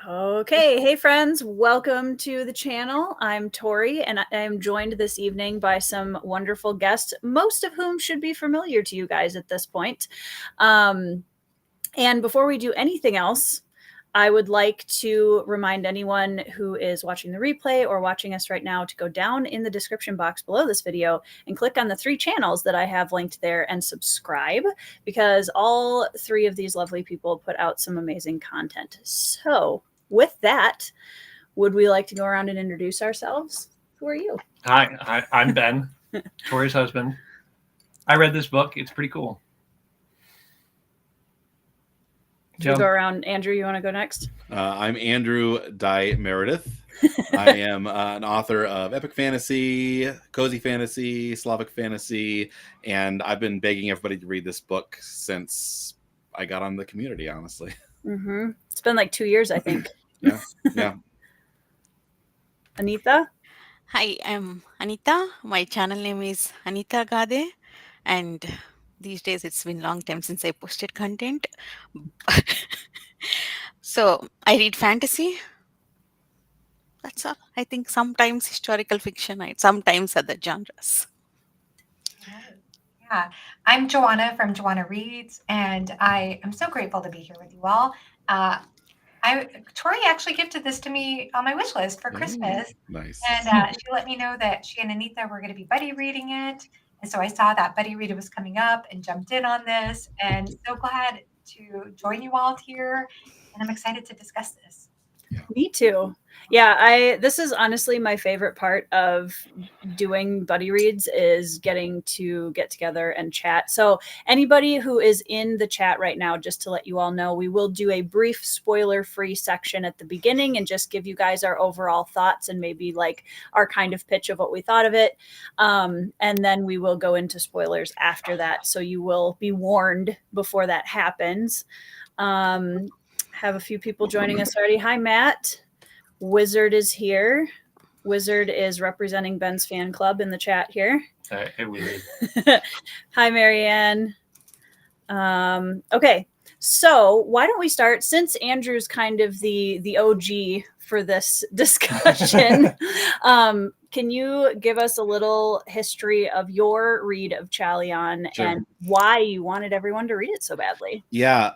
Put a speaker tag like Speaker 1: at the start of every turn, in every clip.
Speaker 1: Okay, hey friends, welcome to the channel. I'm Tori, and I am joined this evening by some wonderful guests, most of whom should be familiar to you guys at this point. And before we do anything else, I would like to remind anyone who is watching the replay or watching us right now to go down in the description box below this video and click on the 3 channels that I have linked there and subscribe, because all 3 of these lovely people put out some amazing content. So with that, would we like to go around and introduce ourselves? Who are you?
Speaker 2: Hi, I'm Ben, Tori's husband. I read this book. It's pretty cool.
Speaker 1: We go around. Andrew, you want to go next?
Speaker 3: I'm Andrew Dye Meredith. I am an author of epic fantasy, cozy fantasy, Slavic fantasy, and I've been begging everybody to read this book since I got on the community, honestly.
Speaker 1: Mm-hmm. It's been like 2 years, I think.
Speaker 3: Yeah.
Speaker 1: Anita?
Speaker 4: Hi, I'm Anita. My channel name is Anita Gade, and these days it's been a long time since I posted content. So I read fantasy. That's all. I think sometimes historical fiction, sometimes other genres.
Speaker 5: Yeah, I'm Joanna from Joanna Reads, and I am so grateful to be here with you all. Tori actually gifted this to me on my wish list for Christmas.
Speaker 3: Nice.
Speaker 5: And she let me know that she and Anita were going to be buddy reading it. And so I saw that buddy reader was coming up and jumped in on this, and so glad to join you all here. And I'm excited to discuss this.
Speaker 3: Yeah.
Speaker 1: Me too. Yeah, this is honestly my favorite part of doing buddy reads, is getting to get together and chat. So anybody who is in the chat right now, just to let you all know, we will do a brief spoiler-free section at the beginning and just give you guys our overall thoughts and maybe like our kind of pitch of what we thought of it. And then we will go into spoilers after that. So you will be warned before that happens. Have a few people joining us already. Hi, Matt. Wizard is here. Wizard is representing Ben's fan club in the chat here.
Speaker 2: Hey, Wizard.
Speaker 1: Hi, Marianne. Okay, so why don't we start, since Andrew's kind of the OG for this discussion. Can you give us a little history of your read of Chalion and why you wanted everyone to read it so badly?
Speaker 3: Yeah,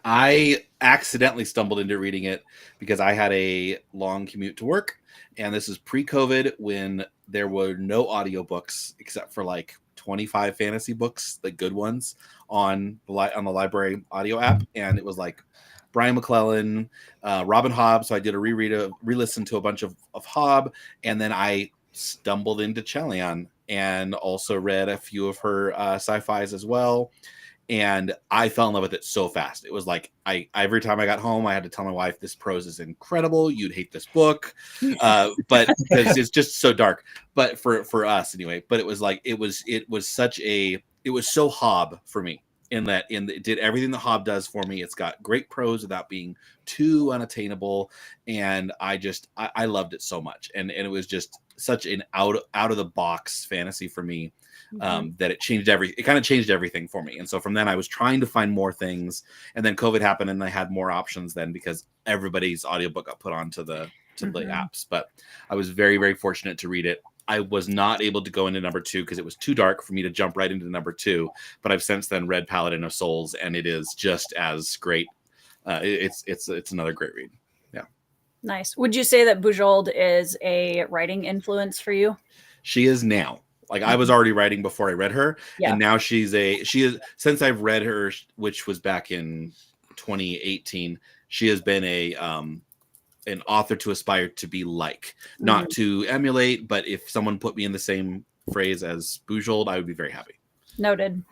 Speaker 3: I accidentally stumbled into reading it because I had a long commute to work, and this is pre-COVID when there were no audiobooks except for like 25 fantasy books, the good ones, on the library audio app, and it was like Brian McClellan, Robin Hobb. So I did a re-listen to a bunch of Hobb, and then I stumbled into Chalion and also read a few of her sci-fis as well. And I fell in love with it so fast. It was like every time I got home, I had to tell my wife, "This prose is incredible. You'd hate this book," but because it's just so dark. But for us anyway. But it was like it was so Hobb for me. It did everything that Hobb does for me. It's got great prose without being too unattainable, and I loved it so much. And it was just such an out of the box fantasy for me, that it kind of changed everything for me. And so from then I was trying to find more things, and then COVID happened, and I had more options then because everybody's audiobook got put onto the apps. But I was very, very fortunate to read it. I was not able to go into number 2 because it was too dark for me to jump right into number 2. But I've since then read Paladin of Souls, and it is just as great. It's another great read. Yeah.
Speaker 1: Nice. Would you say that Bujold is a writing influence for you?
Speaker 3: She is now. Like I was already writing before I read her, and now she is since I've read her, which was back in 2018. She has been an author to aspire to be like, not to emulate, but if someone put me in the same phrase as Bujold, I would be very happy.
Speaker 1: Noted.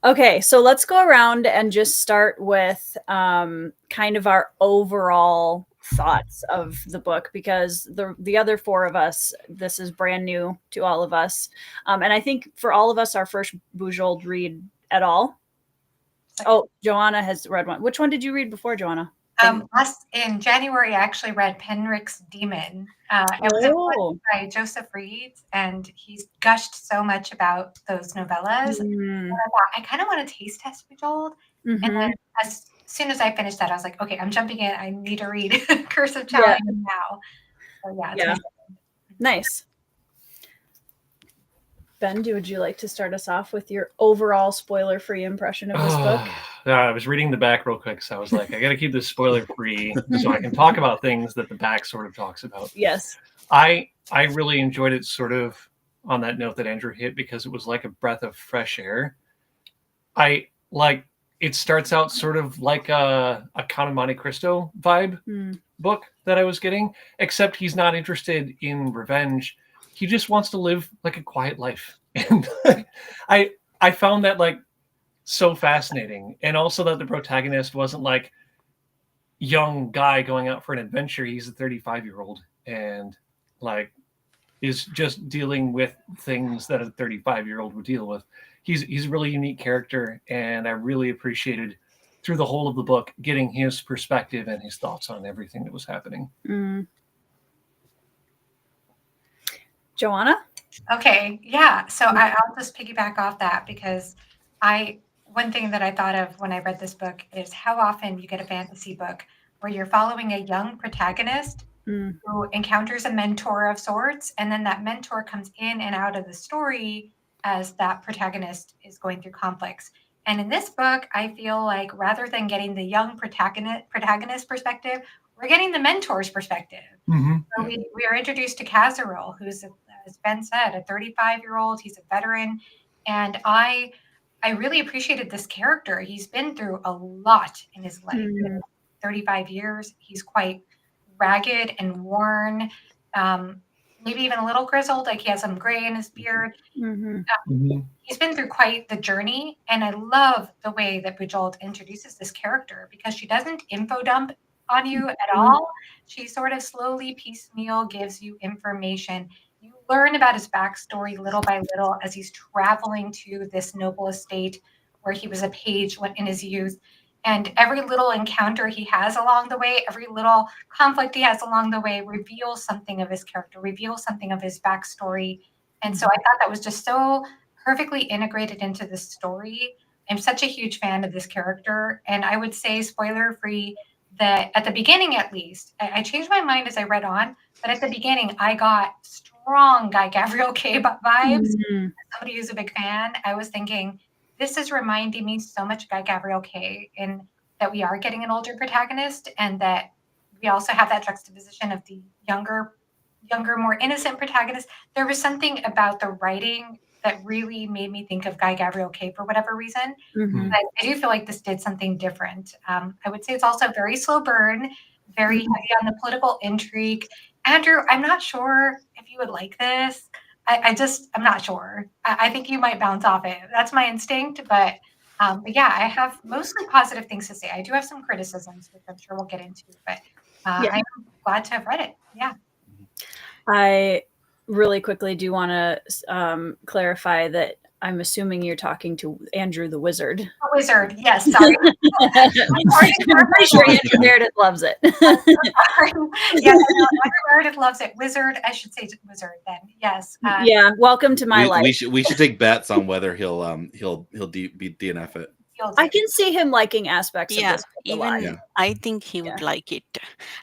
Speaker 1: Okay, so let's go around and just start with kind of our overall thoughts of the book, because the other 4 of us, this is brand new to all of us. And I think for all of us, our first Bujold read at all. Oh, Joanna has read one. Which one did you read before, Joanna?
Speaker 5: In January, I actually read Penrick's Demon. It was a book by Joseph Reeds, and he's gushed so much about those novellas. And I thought, I kind of want to taste test Bujold. And then as soon as I finished that, I was like, okay, I'm jumping in. I need to read Curse of Chalion now. So yeah, it's
Speaker 1: Yeah.
Speaker 5: my second.
Speaker 1: Nice. Ben, would you like to start us off with your overall spoiler-free impression of this book?
Speaker 2: I was reading the back real quick, so I was like, I got to keep this spoiler-free so I can talk about things that the back sort of talks about.
Speaker 1: Yes.
Speaker 2: I really enjoyed it sort of on that note that Andrew hit, because it was like a breath of fresh air. It starts out sort of like a Count of Monte Cristo vibe book that I was getting, except he's not interested in revenge. He just wants to live like a quiet life. And I found that like so fascinating. And also that the protagonist wasn't like young guy going out for an adventure. He's a 35-year-old and like is just dealing with things that a 35-year-old would deal with. He's a really unique character, and I really appreciated through the whole of the book getting his perspective and his thoughts on everything that was happening.
Speaker 1: Joanna?
Speaker 5: Okay, yeah. So I'll just piggyback off that, because one thing that I thought of when I read this book is how often you get a fantasy book where you're following a young protagonist who encounters a mentor of sorts, and then that mentor comes in and out of the story as that protagonist is going through conflicts. And in this book, I feel like rather than getting the young protagonist perspective, we're getting the mentor's perspective. So we are introduced to Kazaril, who's, as Ben said, a 35-year-old. He's a veteran. And I really appreciated this character. He's been through a lot in his life. 35 years. He's quite ragged and worn, maybe even a little grizzled, like he has some gray in his beard. He's been through quite the journey, and I love the way that Bujold introduces this character, because she doesn't info dump on you at all. She sort of slowly, piecemeal gives you information. You learn about his backstory little by little as he's traveling to this noble estate where he was a page in his youth. And every little encounter he has along the way, every little conflict he has along the way reveals something of his character, reveals something of his backstory. And so I thought that was just so perfectly integrated into the story. I'm such a huge fan of this character. And I would say, spoiler free, that at the beginning, at least, I changed my mind as I read on, but at the beginning, I got strong Guy Gavriel K vibes. As somebody who's a big fan, I was thinking, this is reminding me so much of Guy Gavriel K, in that we are getting an older protagonist, and that we also have that juxtaposition of the younger, more innocent protagonist. There was something about the writing that really made me think of Guy Gavriel K for whatever reason. I do feel like this did something different. I would say it's also a very slow burn, very heavy on the political intrigue. Andrew, I'm not sure if you would like this. I'm not sure. I think you might bounce off it. That's my instinct, but yeah, I have mostly positive things to say. I do have some criticisms, which I'm sure we'll get into, but I'm glad to have read it. Yeah.
Speaker 1: I really quickly do want to clarify that I'm assuming you're talking to Andrew the Wizard.
Speaker 5: The Wizard, yes, sorry.
Speaker 1: I'm pretty sure Andrew Meredith loves it.
Speaker 5: Yeah, Andrew Meredith loves it. Wizard, I should say Wizard then. Yes.
Speaker 1: Yeah, welcome to my life.
Speaker 3: We should take bets on whether he'll be DNF it.
Speaker 1: I can see him liking aspects of this book a lot.
Speaker 4: Even I think he would like it.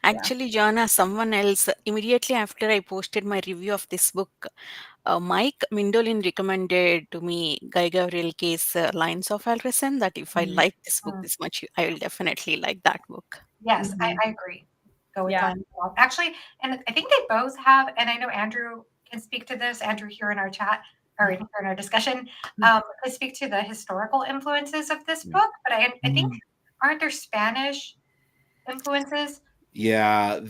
Speaker 4: Actually, Joanna, someone else, immediately after I posted my review of this book, Mike Mindolin recommended to me Guy Gavriel K's Lines of Alresen, that if I like this book this much, I will definitely like that book.
Speaker 5: Yes, I agree. Go with Lines of Alresen. Actually, and I think they both have, and I know Andrew can speak to this, Andrew here in our chat, or in our discussion, I speak to the historical influences of this book, but I think, aren't there Spanish influences?
Speaker 3: Yeah,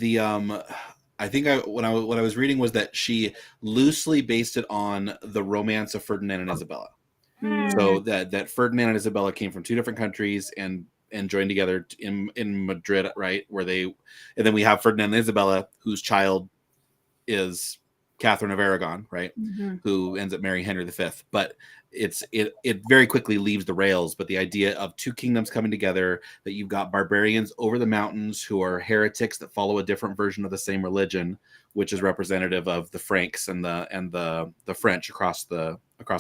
Speaker 3: I think what I was reading was that she loosely based it on the romance of Ferdinand and Isabella. So that Ferdinand and Isabella came from two different countries and joined together in Madrid, right? And then we have Ferdinand and Isabella, whose child is Catherine of Aragon, right? Who ends up marrying Henry V. But it very quickly leaves the rails. But the idea of two kingdoms coming together, that you've got barbarians over the mountains who are heretics that follow a different version of the same religion, which is representative of the Franks and the French across the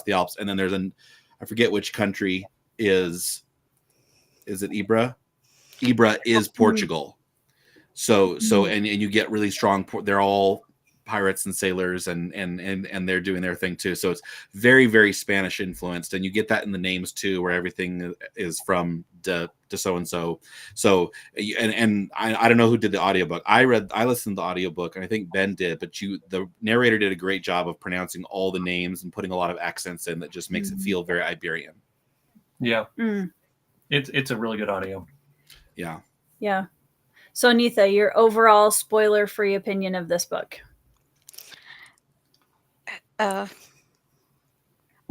Speaker 3: Alps. And then there's I forget which country is it Ibra? Ibra is Portugal. So and you get really strong. They're all pirates and sailors, and they're doing their thing too. So it's very, very Spanish influenced, and you get that in the names too, where everything is from to so and so. So and I don't know who did the audiobook. I listened to the audiobook, and I think Ben did, but the narrator did a great job of pronouncing all the names and putting a lot of accents in that just makes it feel very Iberian.
Speaker 2: Yeah. It's a really good audio.
Speaker 3: Yeah.
Speaker 1: Yeah. So Anitha, your overall spoiler-free opinion of this book?
Speaker 4: On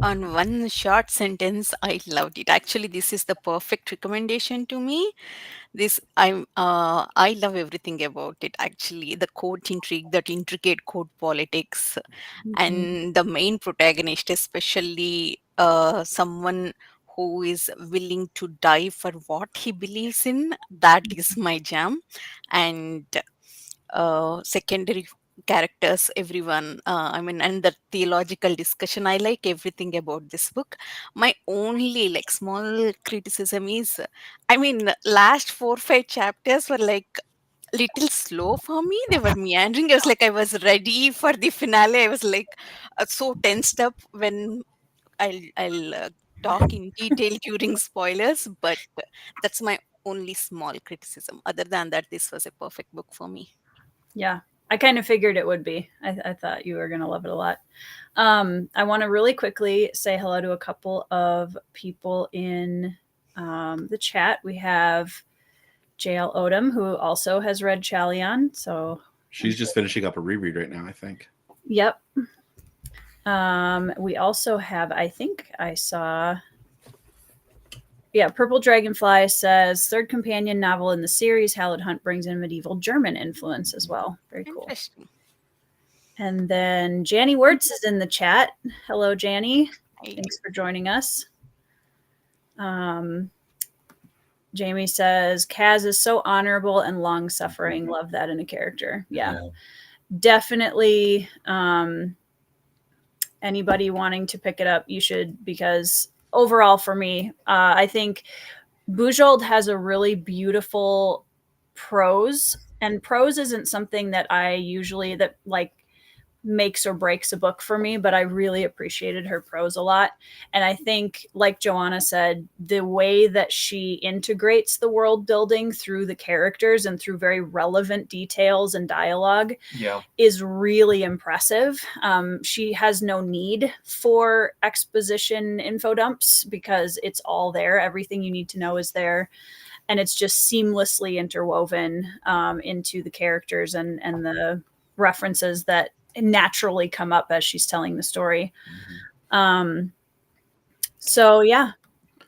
Speaker 4: one short sentence, I loved it. Actually, this is the perfect recommendation to me. I love everything about it. Actually, the court intrigue, that intricate court politics, and the main protagonist, especially someone who is willing to die for what he believes in. That is my jam. And secondary characters, everyone, and the theological discussion, I like everything about this book. My only like small criticism is, last 4 5 chapters were like little slow for me. They were meandering. I was like, I was ready for the finale. I was like so tensed up. When I'll talk in detail during spoilers, but that's my only small criticism. Other than that, this was a perfect book for me.
Speaker 1: Yeah, I kind of figured it would be. I thought you were going to love it a lot. I want to really quickly say hello to a couple of people in the chat. We have JL Odom, who also has read Chalion. So
Speaker 3: she's just finishing up a reread right now, I think.
Speaker 1: Yep. We also have, I think I saw... Yeah, Purple Dragonfly says, third companion novel in the series, Hallowed Hunt brings in medieval German influence as well. Very cool.
Speaker 4: Interesting.
Speaker 1: And then Janny Wirtz is in the chat. Hello, Janny. Thanks for joining us. Jamie says, Kaz is so honorable and long-suffering. Love that in a character. Yeah. Definitely anybody wanting to pick it up, you should, because overall for me, I think Bujold has a really beautiful prose, and prose isn't something that I usually makes or breaks a book for me, but I really appreciated her prose a lot. And I think, like Joanna said, the way that she integrates the world building through the characters and through very relevant details and dialogue is really impressive. She has no need for exposition info dumps because it's all there. Everything you need to know is there. And it's just seamlessly interwoven into the characters and the references that naturally come up as she's telling the story. So yeah.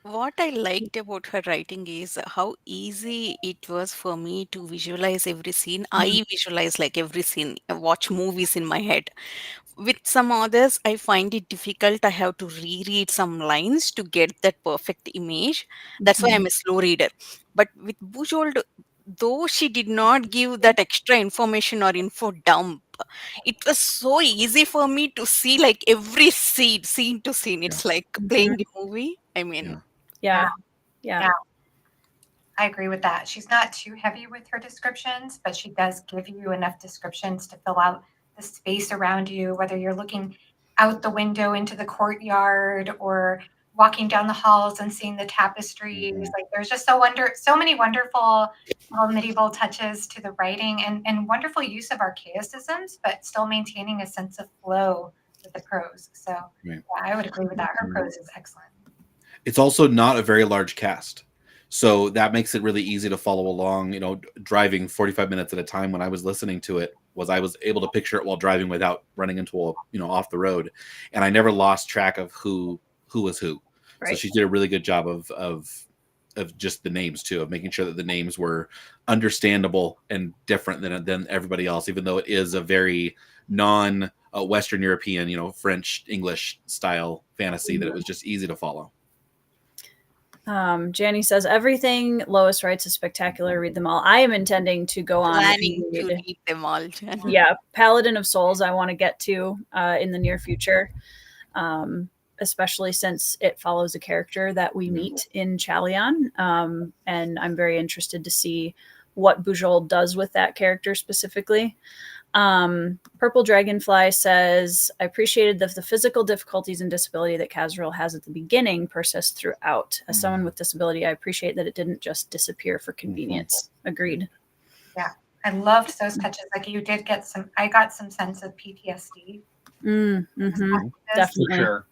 Speaker 4: What I liked about her writing is how easy it was for me to visualize every scene. I visualize like every scene, watch movies in my head. With some others, I find it difficult. I have to reread some lines to get that perfect image. That's why I'm a slow reader. But with Bujold, though she did not give that extra information or info dump, it was so easy for me to see like every scene to scene. It's like playing the movie.
Speaker 1: Yeah.
Speaker 5: I agree with that. She's not too heavy with her descriptions, but she does give you enough descriptions to fill out the space around you, whether you're looking out the window into the courtyard or walking down the halls and seeing the tapestries. Like there's just so many wonderful little medieval touches to the writing and wonderful use of archaicisms, but still maintaining a sense of flow with the prose. So yeah, I would agree with that. Her prose is excellent.
Speaker 3: It's also not a very large cast. So that makes it really easy to follow along, driving 45 minutes at a time. When I was listening to it, I was able to picture it while driving without running into off the road. And I never lost track of who was who. Right. So she did a really good job of just the names too, of making sure that the names were understandable and different than everybody else, even though it is a very non-Western European, French, English style fantasy, that it was just easy to follow.
Speaker 1: Janny says, everything Lois writes is spectacular. Read them all. I am intending to go on
Speaker 4: planning to read them all.
Speaker 1: Yeah, Paladin of Souls I want to get to in the near future. especially since it follows a character that we meet in Chalion. And I'm very interested to see what Bujold does with that character specifically. Purple Dragonfly says, I appreciated the physical difficulties and disability that Kazriel has at the beginning persist throughout. As someone with disability, I appreciate that it didn't just disappear for convenience. Agreed.
Speaker 5: Yeah, I loved those touches. Like you did get I got some sense of PTSD.
Speaker 1: Definitely.
Speaker 2: For sure.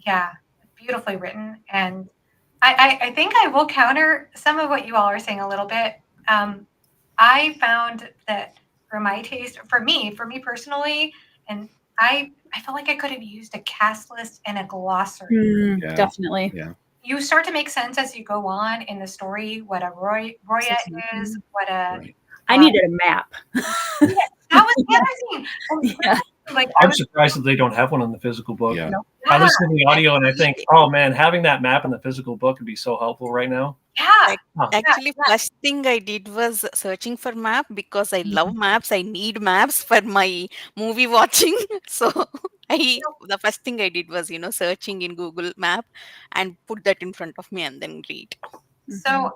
Speaker 5: Yeah, beautifully written. And I think I will counter some of what you all are saying a little bit. I found that for my taste, for me personally, and I felt like I could have used a cast list and a glossary.
Speaker 1: Definitely.
Speaker 3: Yeah.
Speaker 5: You start to make sense as you go on in the story, what a Roya is, what a...
Speaker 3: Right.
Speaker 1: I needed a map.
Speaker 5: That was the other thing.
Speaker 1: Yeah.
Speaker 5: Like,
Speaker 2: I'm surprised that they don't have one in the physical book.
Speaker 3: Yeah.
Speaker 2: I listen to the audio and I think, oh man, having that map in the physical book would be so helpful right now.
Speaker 5: Yeah.
Speaker 4: Actually, first thing I did was searching for map because I love maps. I need maps for my movie watching. So the first thing I did was, searching in Google Map and put that in front of me and then read.
Speaker 5: So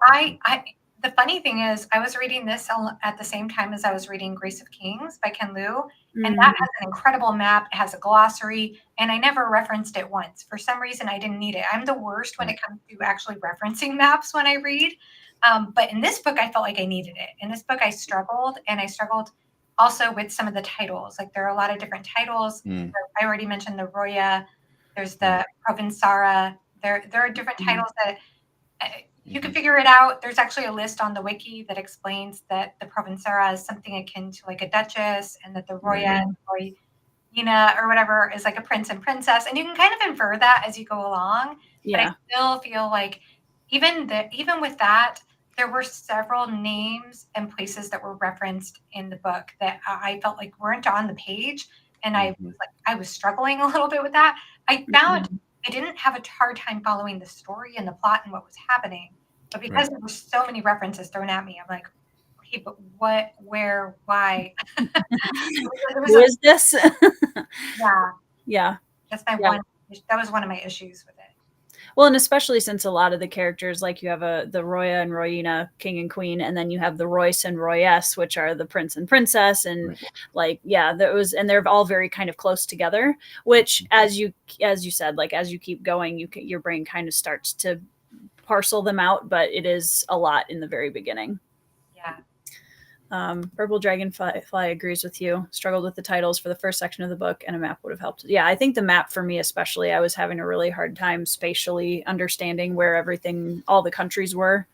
Speaker 5: the funny thing is, I was reading this at the same time as I was reading Grace of Kings by Ken Liu, and that has an incredible map. It has a glossary, and I never referenced it once. For some reason, I didn't need it. I'm the worst when it comes to actually referencing maps when I read. But in this book, I felt like I needed it. In this book, I struggled, and I struggled also with some of the titles. Like there are a lot of different titles. I already mentioned the Roya. There's the Provençara. There are different titles that... you can figure it out. There's actually a list on the wiki that explains that the Provençara is something akin to like a duchess, and that the Roya or Yina or whatever is like a prince and princess. And you can kind of infer that as you go along.
Speaker 1: Yeah.
Speaker 5: But I still feel like even with that, there were several names and places that were referenced in the book that I felt like weren't on the page. And I was struggling a little bit with that. I found I didn't have a hard time following the story and the plot and what was happening, but because there were so many references thrown at me, I'm like, okay, but what, where, why?
Speaker 1: Who is this?
Speaker 5: Yeah. That's that was one of my issues with it.
Speaker 1: Well, and especially since a lot of the characters, like you have the Roya and Royina, king and queen, and then you have the Royce and Royess, which are the prince and princess, and and they're all very kind of close together. Which, as you said, like as you keep going, your brain kind of starts to parcel them out, but it is a lot in the very beginning.
Speaker 5: Yeah.
Speaker 1: Purple Dragonfly agrees with you. Struggled with the titles for the first section of the book, and a map would have helped. Yeah, I think the map for me especially, I was having a really hard time spatially understanding where all the countries were.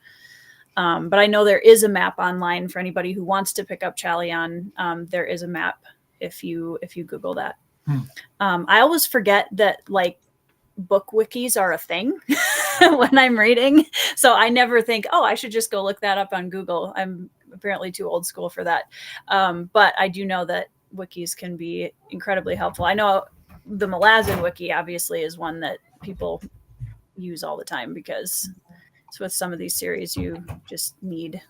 Speaker 1: But I know there is a map online for anybody who wants to pick up Chalion. There is a map if you Google that. I always forget that like book wikis are a thing when I'm reading. So I never think, oh, I should just go look that up on Google. I'm apparently too old school for that. But I do know that wikis can be incredibly helpful. I know the Malazan wiki obviously is one that people use all the time because with some of these series, you just need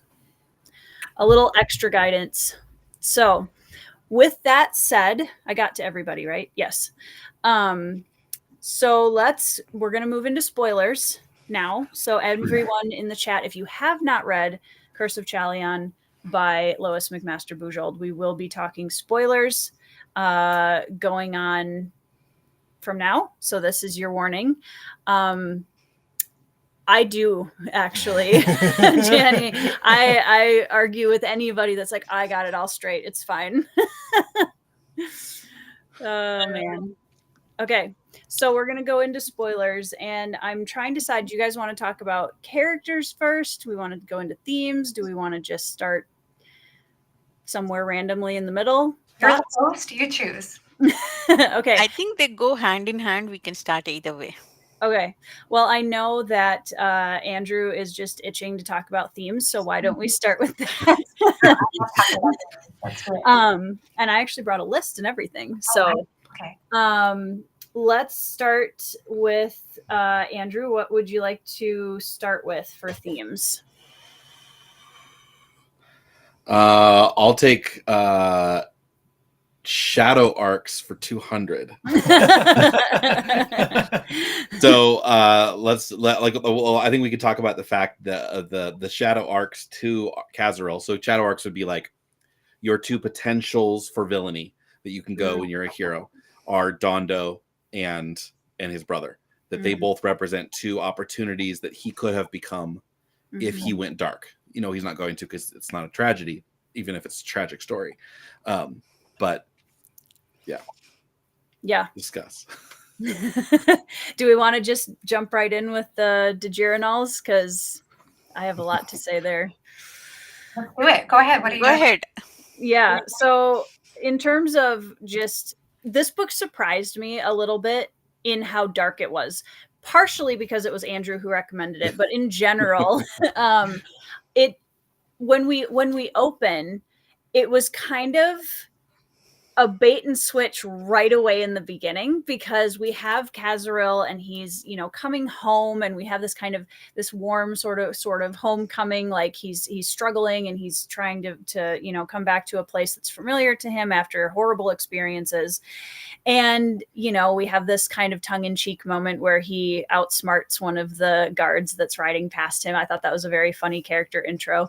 Speaker 1: a little extra guidance. So with that said, I got to everybody, right? Yes. So we're going to move into spoilers now. So everyone in the chat, if you have not read Curse of Chalion by Lois McMaster Bujold, we will be talking spoilers going on from now. So this is your warning. I do actually, Jenny. I argue with anybody that's like, I got it all straight. It's fine. Oh man. Okay, so we're gonna go into spoilers, and I'm trying to decide. Do you guys want to talk about characters first? Do we want to go into themes? Do we want to just start somewhere randomly in the middle?
Speaker 5: You're the host. You choose.
Speaker 1: Okay.
Speaker 4: I think they go hand in hand. We can start either way.
Speaker 1: Okay. Well, I know that Andrew is just itching to talk about themes, so why don't we start with that? And I actually brought a list and everything. So let's start with Andrew. What would you like to start with for themes?
Speaker 3: I'll take shadow arcs for 200. So I think we could talk about the fact that the shadow arcs to Kazaril. So shadow arcs would be like your two potentials for villainy that you can go when you're a hero are Dondo and his brother. That they both represent two opportunities that he could have become if he went dark. You know, he's not going to, because it's not a tragedy, even if it's a tragic story. But
Speaker 1: yeah.
Speaker 3: Discuss.
Speaker 1: Do we want to just jump right in with the Digiranols? Because I have a lot to say there.
Speaker 5: Let's do it. Go ahead. What do you
Speaker 4: Go ahead.
Speaker 1: Yeah. So in terms of just, this book surprised me a little bit in how dark it was, partially because it was Andrew who recommended it, but in general, when we open, it was kind of a bait and switch right away in the beginning, because we have Kazaril and he's, you know, coming home, and we have this kind of this warm sort of homecoming, like he's struggling and he's trying to you know, come back to a place that's familiar to him after horrible experiences. And, you know, we have this kind of tongue-in-cheek moment where he outsmarts one of the guards that's riding past him. I thought that was a very funny character intro.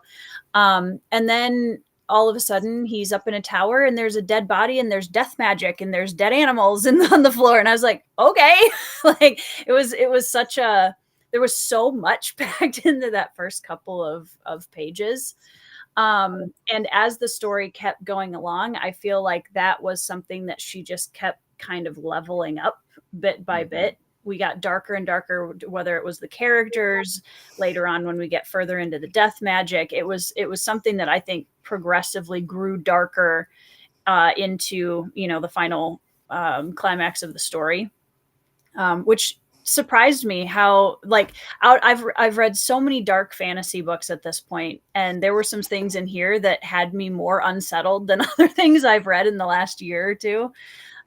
Speaker 1: And then all of a sudden he's up in a tower and there's a dead body and there's death magic and there's dead animals on the floor. And I was like, okay, like it was such a, there was so much packed into that first couple of pages. And as the story kept going along, I feel like that was something that she just kept kind of leveling up bit by bit. We got darker and darker, whether it was the characters later on when we get further into the death magic. It was something that I think progressively grew darker into, you know, the final climax of the story, which surprised me how, like, I've read so many dark fantasy books at this point, and there were some things in here that had me more unsettled than other things I've read in the last year or two.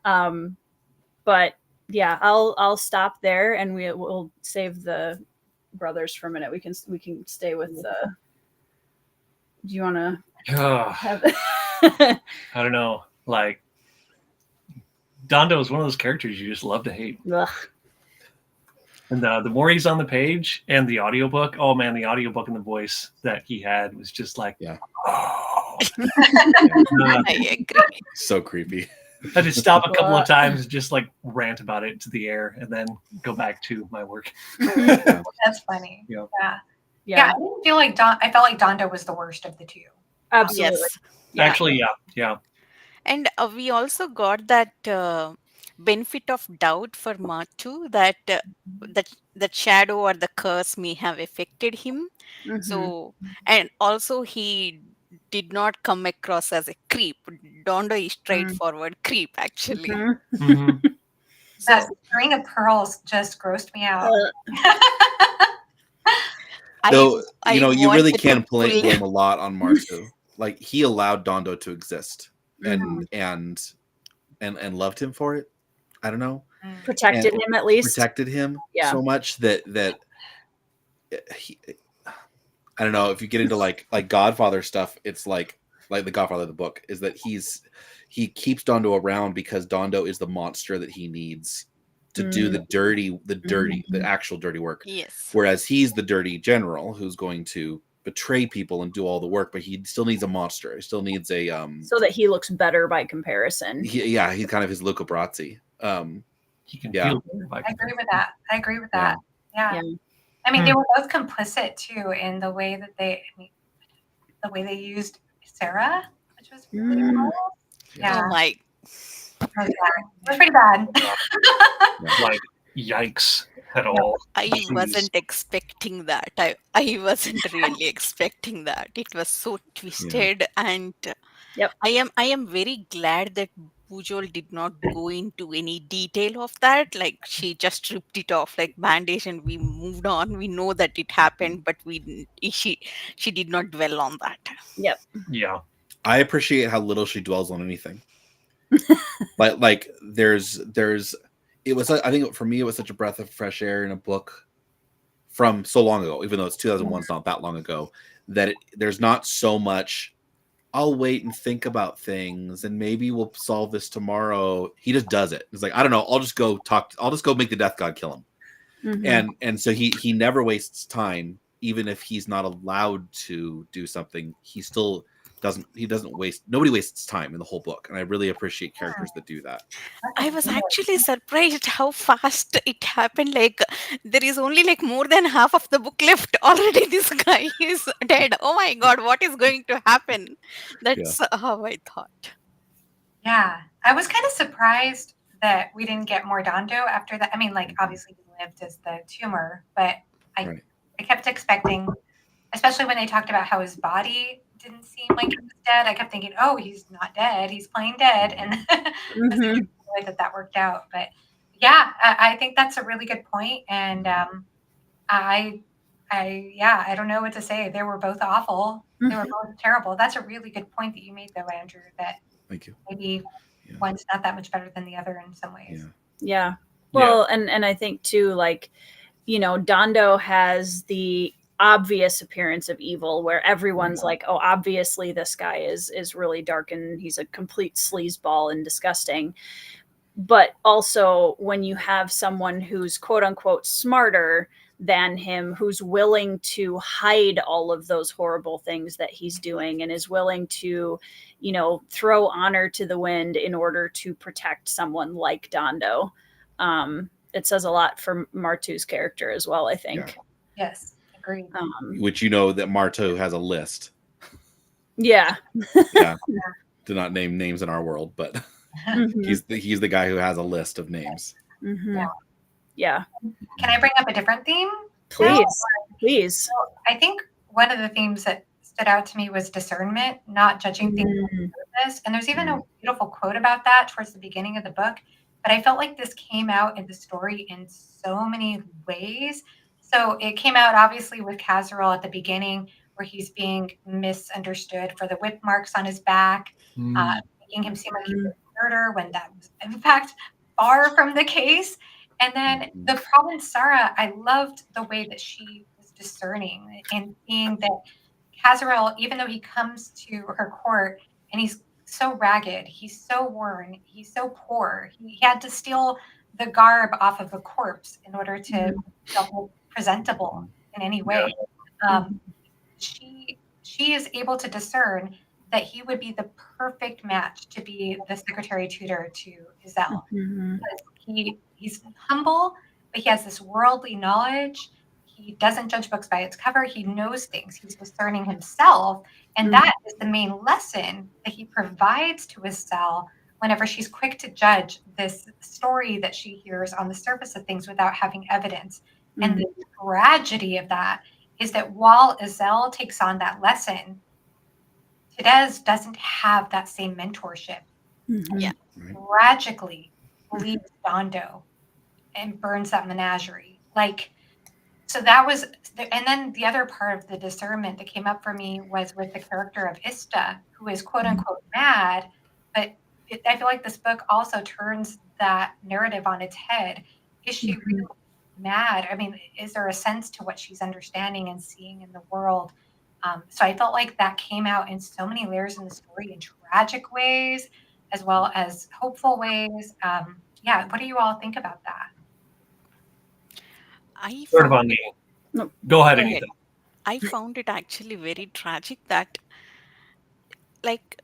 Speaker 1: But yeah, I'll stop there, and we'll save the brothers for a minute. We can stay with the. Do you want to have?
Speaker 2: I don't know. Like, Dondo is one of those characters you just love to hate.
Speaker 1: Ugh.
Speaker 2: And the more he's on the page, and the audiobook, oh man, the audiobook and the voice that he had was just like, oh.
Speaker 4: I agree.
Speaker 3: So creepy.
Speaker 2: I had to stop a couple of times, just like rant about it to the air, and then go back to my work.
Speaker 5: That's funny.
Speaker 2: Yeah.
Speaker 5: Yeah. I didn't feel like I felt like Dondo was the worst of the two.
Speaker 1: Absolutely.
Speaker 4: Yes.
Speaker 2: Actually, yeah.
Speaker 4: And we also got that benefit of doubt for Matu that that shadow or the curse may have affected him.
Speaker 1: Mm-hmm.
Speaker 4: So, and also he did not come across as a creep. Dondo is straightforward creep, actually.
Speaker 1: Mm-hmm.
Speaker 2: Mm-hmm.
Speaker 5: That string of pearls just grossed me out.
Speaker 3: Though, you know, you really
Speaker 4: wanted
Speaker 3: can
Speaker 4: to
Speaker 3: blame a lot on Marsu. Like, he allowed Dondo to exist and loved him for it. I don't know.
Speaker 1: Protected him at least.
Speaker 3: Protected him so much that he, I don't know, if you get into like Godfather stuff, it's like the Godfather of the book is that he keeps Dondo around because Dondo is the monster that he needs to do the actual dirty work.
Speaker 4: Yes.
Speaker 3: Whereas he's the dirty general who's going to betray people and do all the work, but he still needs a monster. He still needs a
Speaker 1: so that he looks better by comparison.
Speaker 3: He's kind of his Luca Brazzi.
Speaker 2: He can feel
Speaker 5: I agree with that. Yeah. I mean, they were both complicit too in the way that they used Sarah, which was really cool. Yeah.
Speaker 4: Oh my.
Speaker 5: It was pretty bad.
Speaker 2: like, yikes at all.
Speaker 4: I wasn't expecting that. I wasn't really expecting that. It was so twisted, and I am very glad that Bujold did not go into any detail of that. Like, she just ripped it off like bandage, and we moved on. We know that it happened, but she did not dwell on that.
Speaker 1: Yep.
Speaker 2: Yeah.
Speaker 3: I appreciate how little she dwells on anything. But like, it was, I think for me, it was such a breath of fresh air in a book from so long ago, even though it's 2001, it's not that long ago, that there's not so much I'll wait and think about things, and maybe we'll solve this tomorrow. He just does it. It's like, I don't know. I'll just go talk. I'll just go make the death god kill him. And so he never wastes time, even if he's not allowed to do something. He still doesn't waste. Nobody wastes time in the whole book, and I really appreciate characters that do that.
Speaker 4: I was actually surprised how fast it happened. Like, there is only like more than half of the book left. Already, this guy is dead. Oh my god, what is going to happen? That's how I thought.
Speaker 5: Yeah, I was kind of surprised that we didn't get more Dondo after that. I mean, like, obviously he lived as the tumor, but I kept expecting, especially when they talked about how his body didn't seem like he was dead. I kept thinking, oh, he's not dead. He's playing dead. And that's the way that worked out. But yeah, I think that's a really good point. And I don't know what to say. They were both awful. They were both terrible. That's a really good point that you made, though, Andrew, that
Speaker 3: Thank you.
Speaker 5: maybe one's not that much better than the other in some ways.
Speaker 1: Yeah. Well, and I think too, like, you know, Dondo has the obvious appearance of evil where everyone's like, oh, obviously this guy is really dark and he's a complete sleazeball and disgusting. But also when you have someone who's quote unquote smarter than him, who's willing to hide all of those horrible things that he's doing and is willing to, you know, throw honor to the wind in order to protect someone like Dondo. It says a lot for Martu's character as well, I think.
Speaker 5: Yes, agreed.
Speaker 3: Which, you know, that Martu has a list.
Speaker 1: Yeah.
Speaker 3: To not name names in our world, but he's the guy who has a list of names.
Speaker 1: Yeah.
Speaker 5: Can I bring up a different theme?
Speaker 1: Please.
Speaker 5: So I think one of the themes that stood out to me was discernment, not judging things on purpose. And there's even a beautiful quote about that towards the beginning of the book. But I felt like this came out in the story in so many ways. So it came out obviously with Kazarel at the beginning, where he's being misunderstood for the whip marks on his back, making him seem like he was a murderer when that was in fact far from the case. And then the province Sarah, I loved the way that she was discerning and seeing that Kazarel, even though he comes to her court and he's so ragged, he's so worn, he's so poor, he had to steal the garb off of a corpse in order to feel presentable in any way. She is able to discern that he would be the perfect match to be the secretary tutor to Iselle. He's humble, but he has this worldly knowledge. He doesn't judge books by its cover. He knows things. He's discerning himself. And that is the main lesson that he provides to Iselle whenever she's quick to judge this story that she hears on the surface of things without having evidence. And the tragedy of that is that while Iselle takes on that lesson, Tadez doesn't have that same mentorship. Tragically leaves Dondo and burns that menagerie. So that was, and then the other part of the discernment that came up for me was with the character of Ista, who is quote unquote mad, but I feel like this book also turns that narrative on its head. Is she really mad? I mean, is there a sense to what she's understanding and seeing in the world? So I felt like that came out in so many layers in the story, in tragic ways, as well as hopeful ways. What do you all think about that?
Speaker 2: Go ahead, Anita.
Speaker 4: I found it actually very tragic that, like,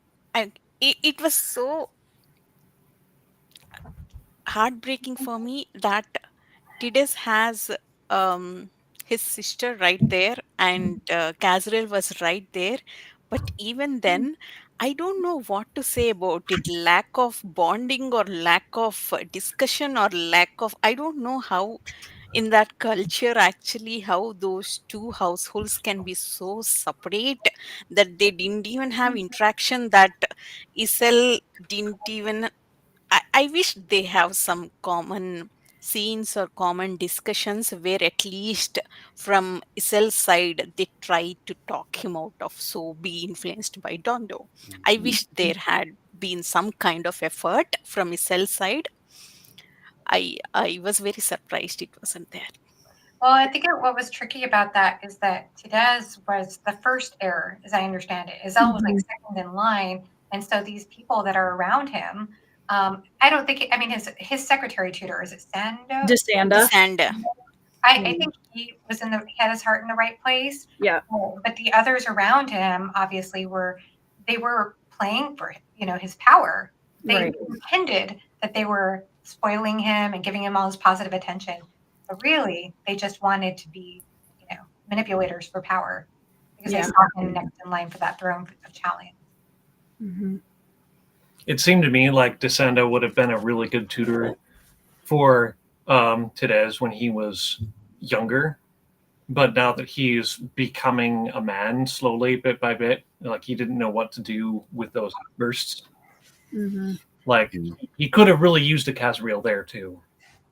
Speaker 4: it was so heartbreaking for me that Tides has his sister right there, and Kazriel was right there. But even then, I don't know what to say about it. Lack of bonding, or lack of discussion, or lack of, I don't know how in that culture actually how those two households can be so separate that they didn't even have interaction, that Isel didn't even, I wish they have some common scenes or common discussions where at least from Isel's side they try to talk him out of so be influenced by Dondo. I wish there had been some kind of effort from Isel's side. I was very surprised it wasn't there.
Speaker 5: Well, I think what was tricky about that is that Tidez was the first heir, as I understand it. Isel was like second in line, and so these people that are around him, I don't think. I mean, his secretary tutor, is it Sando?
Speaker 1: Desanda.
Speaker 4: Desanda.
Speaker 5: I think he had his heart in the right place.
Speaker 1: Yeah.
Speaker 5: But the others around him obviously were playing for his power. They pretended that they were spoiling him and giving him all this positive attention, but really they just wanted to be manipulators for power because they saw him next in line for that throne of Chalion.
Speaker 1: Mm-hmm.
Speaker 2: It seemed to me like Desanda would have been a really good tutor for Tidez when he was younger, but now that he's becoming a man slowly, bit by bit, like he didn't know what to do with those bursts.
Speaker 1: Mm-hmm.
Speaker 2: Like he could have really used a Kazriel there too.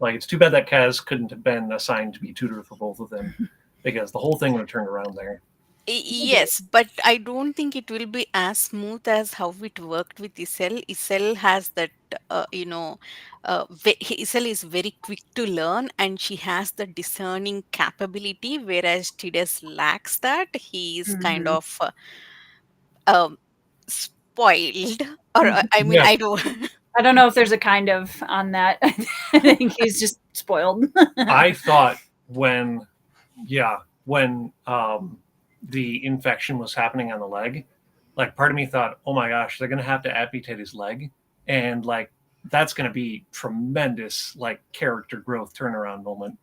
Speaker 2: Like it's too bad that Kaz couldn't have been assigned to be tutor for both of them, because the whole thing would have turned around there.
Speaker 4: Yes, but I don't think it will be as smooth as how it worked with Isel. Isel has that, Isel is very quick to learn and she has the discerning capability, whereas Tides lacks that. He's kind of spoiled, or I mean,
Speaker 2: Yeah.
Speaker 4: I don't.
Speaker 1: I don't know if there's a kind of on that. I think he's just spoiled.
Speaker 2: I thought when the infection was happening on the leg, like part of me thought, oh my gosh, they're gonna have to amputate his leg, and like that's gonna be tremendous, like character growth turnaround moment.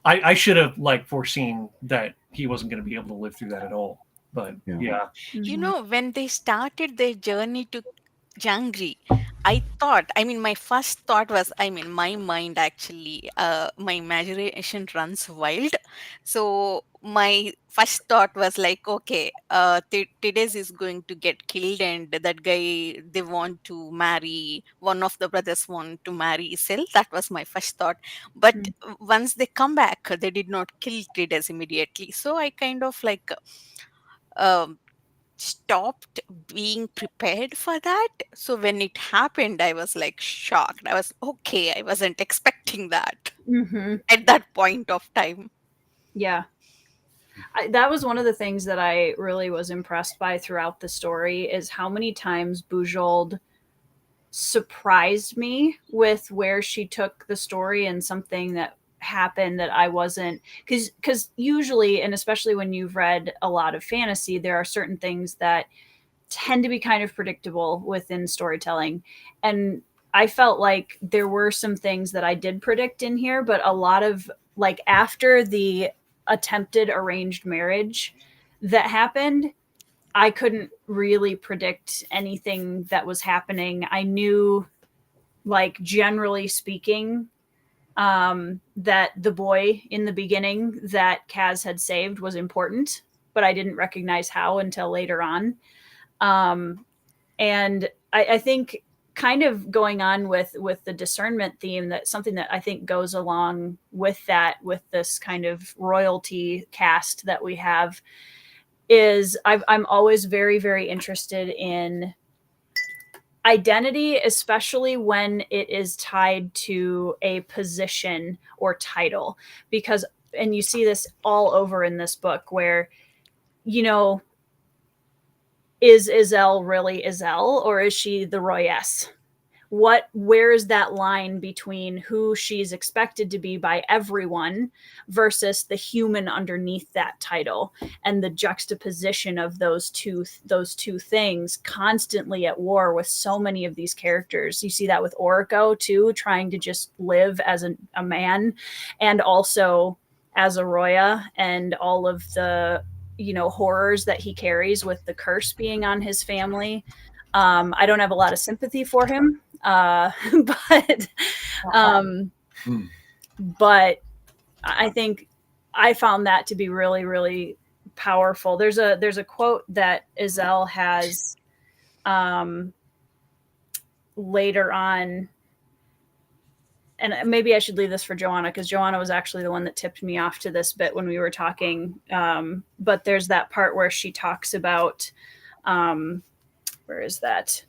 Speaker 2: I should have like foreseen that he wasn't gonna be able to live through that at all. But yeah.
Speaker 4: You know, when they started their journey to Jangri, my first thought was, my mind actually, my imagination runs wild. So my first thought was like, okay, Tides is going to get killed, and that guy, they want to marry, one of the brothers want to marry Isel. That was my first thought. But once they come back, they did not kill Tides immediately. So I kind of like, um, stopped being prepared for that. So when it happened, I was like shocked. I was okay. I wasn't expecting that at that point of time.
Speaker 1: Yeah. That was one of the things that I really was impressed by throughout the story, is how many times Bujold surprised me with where she took the story and something that happened that I wasn't, because usually, and especially when you've read a lot of fantasy, there are certain things that tend to be kind of predictable within storytelling. And I felt like there were some things that I did predict in here, but a lot of, like, after the attempted arranged marriage that happened, I couldn't really predict anything that was happening. I knew, like, generally speaking, that the boy in the beginning that Kaz had saved was important, but I didn't recognize how until later on. And I think, kind of going on with the discernment theme, that something that I think goes along with that, with this kind of royalty cast that we have, is I'm always very, very interested in identity, especially when it is tied to a position or title, because, and you see this all over in this book, where, is Isel really Isel, or is she the Royess? Where is that line between who she's expected to be by everyone versus the human underneath that title, and the juxtaposition of those two things constantly at war with so many of these characters. You see that with Oriko too, trying to just live as a man, and also as a Roya, and all of the horrors that he carries with the curse being on his family. I don't have a lot of sympathy for him, but I think I found that to be really, really powerful. There's a quote that Isel has later on, and maybe I should leave this for Joanna, because Joanna was actually the one that tipped me off to this bit when we were talking. But there's that part where she talks about, where is that?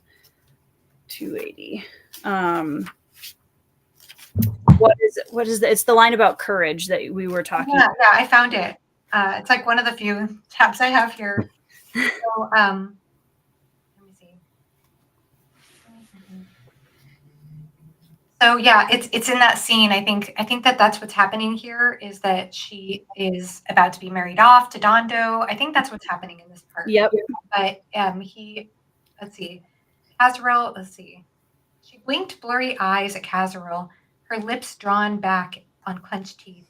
Speaker 1: 280. what is it's the line about courage that we were talking
Speaker 5: Yeah,
Speaker 1: about.
Speaker 5: yeah, I found it. It's like one of the few tabs I have here. So, let me see. So yeah, it's in that scene. I think that that's what's happening here is that she is about to be married off to Dondo. I think that's what's happening in this part.
Speaker 1: Yep.
Speaker 5: But let's see, Casserole. Let's see. She blinked blurry eyes at Casserole, her lips drawn back on clenched teeth.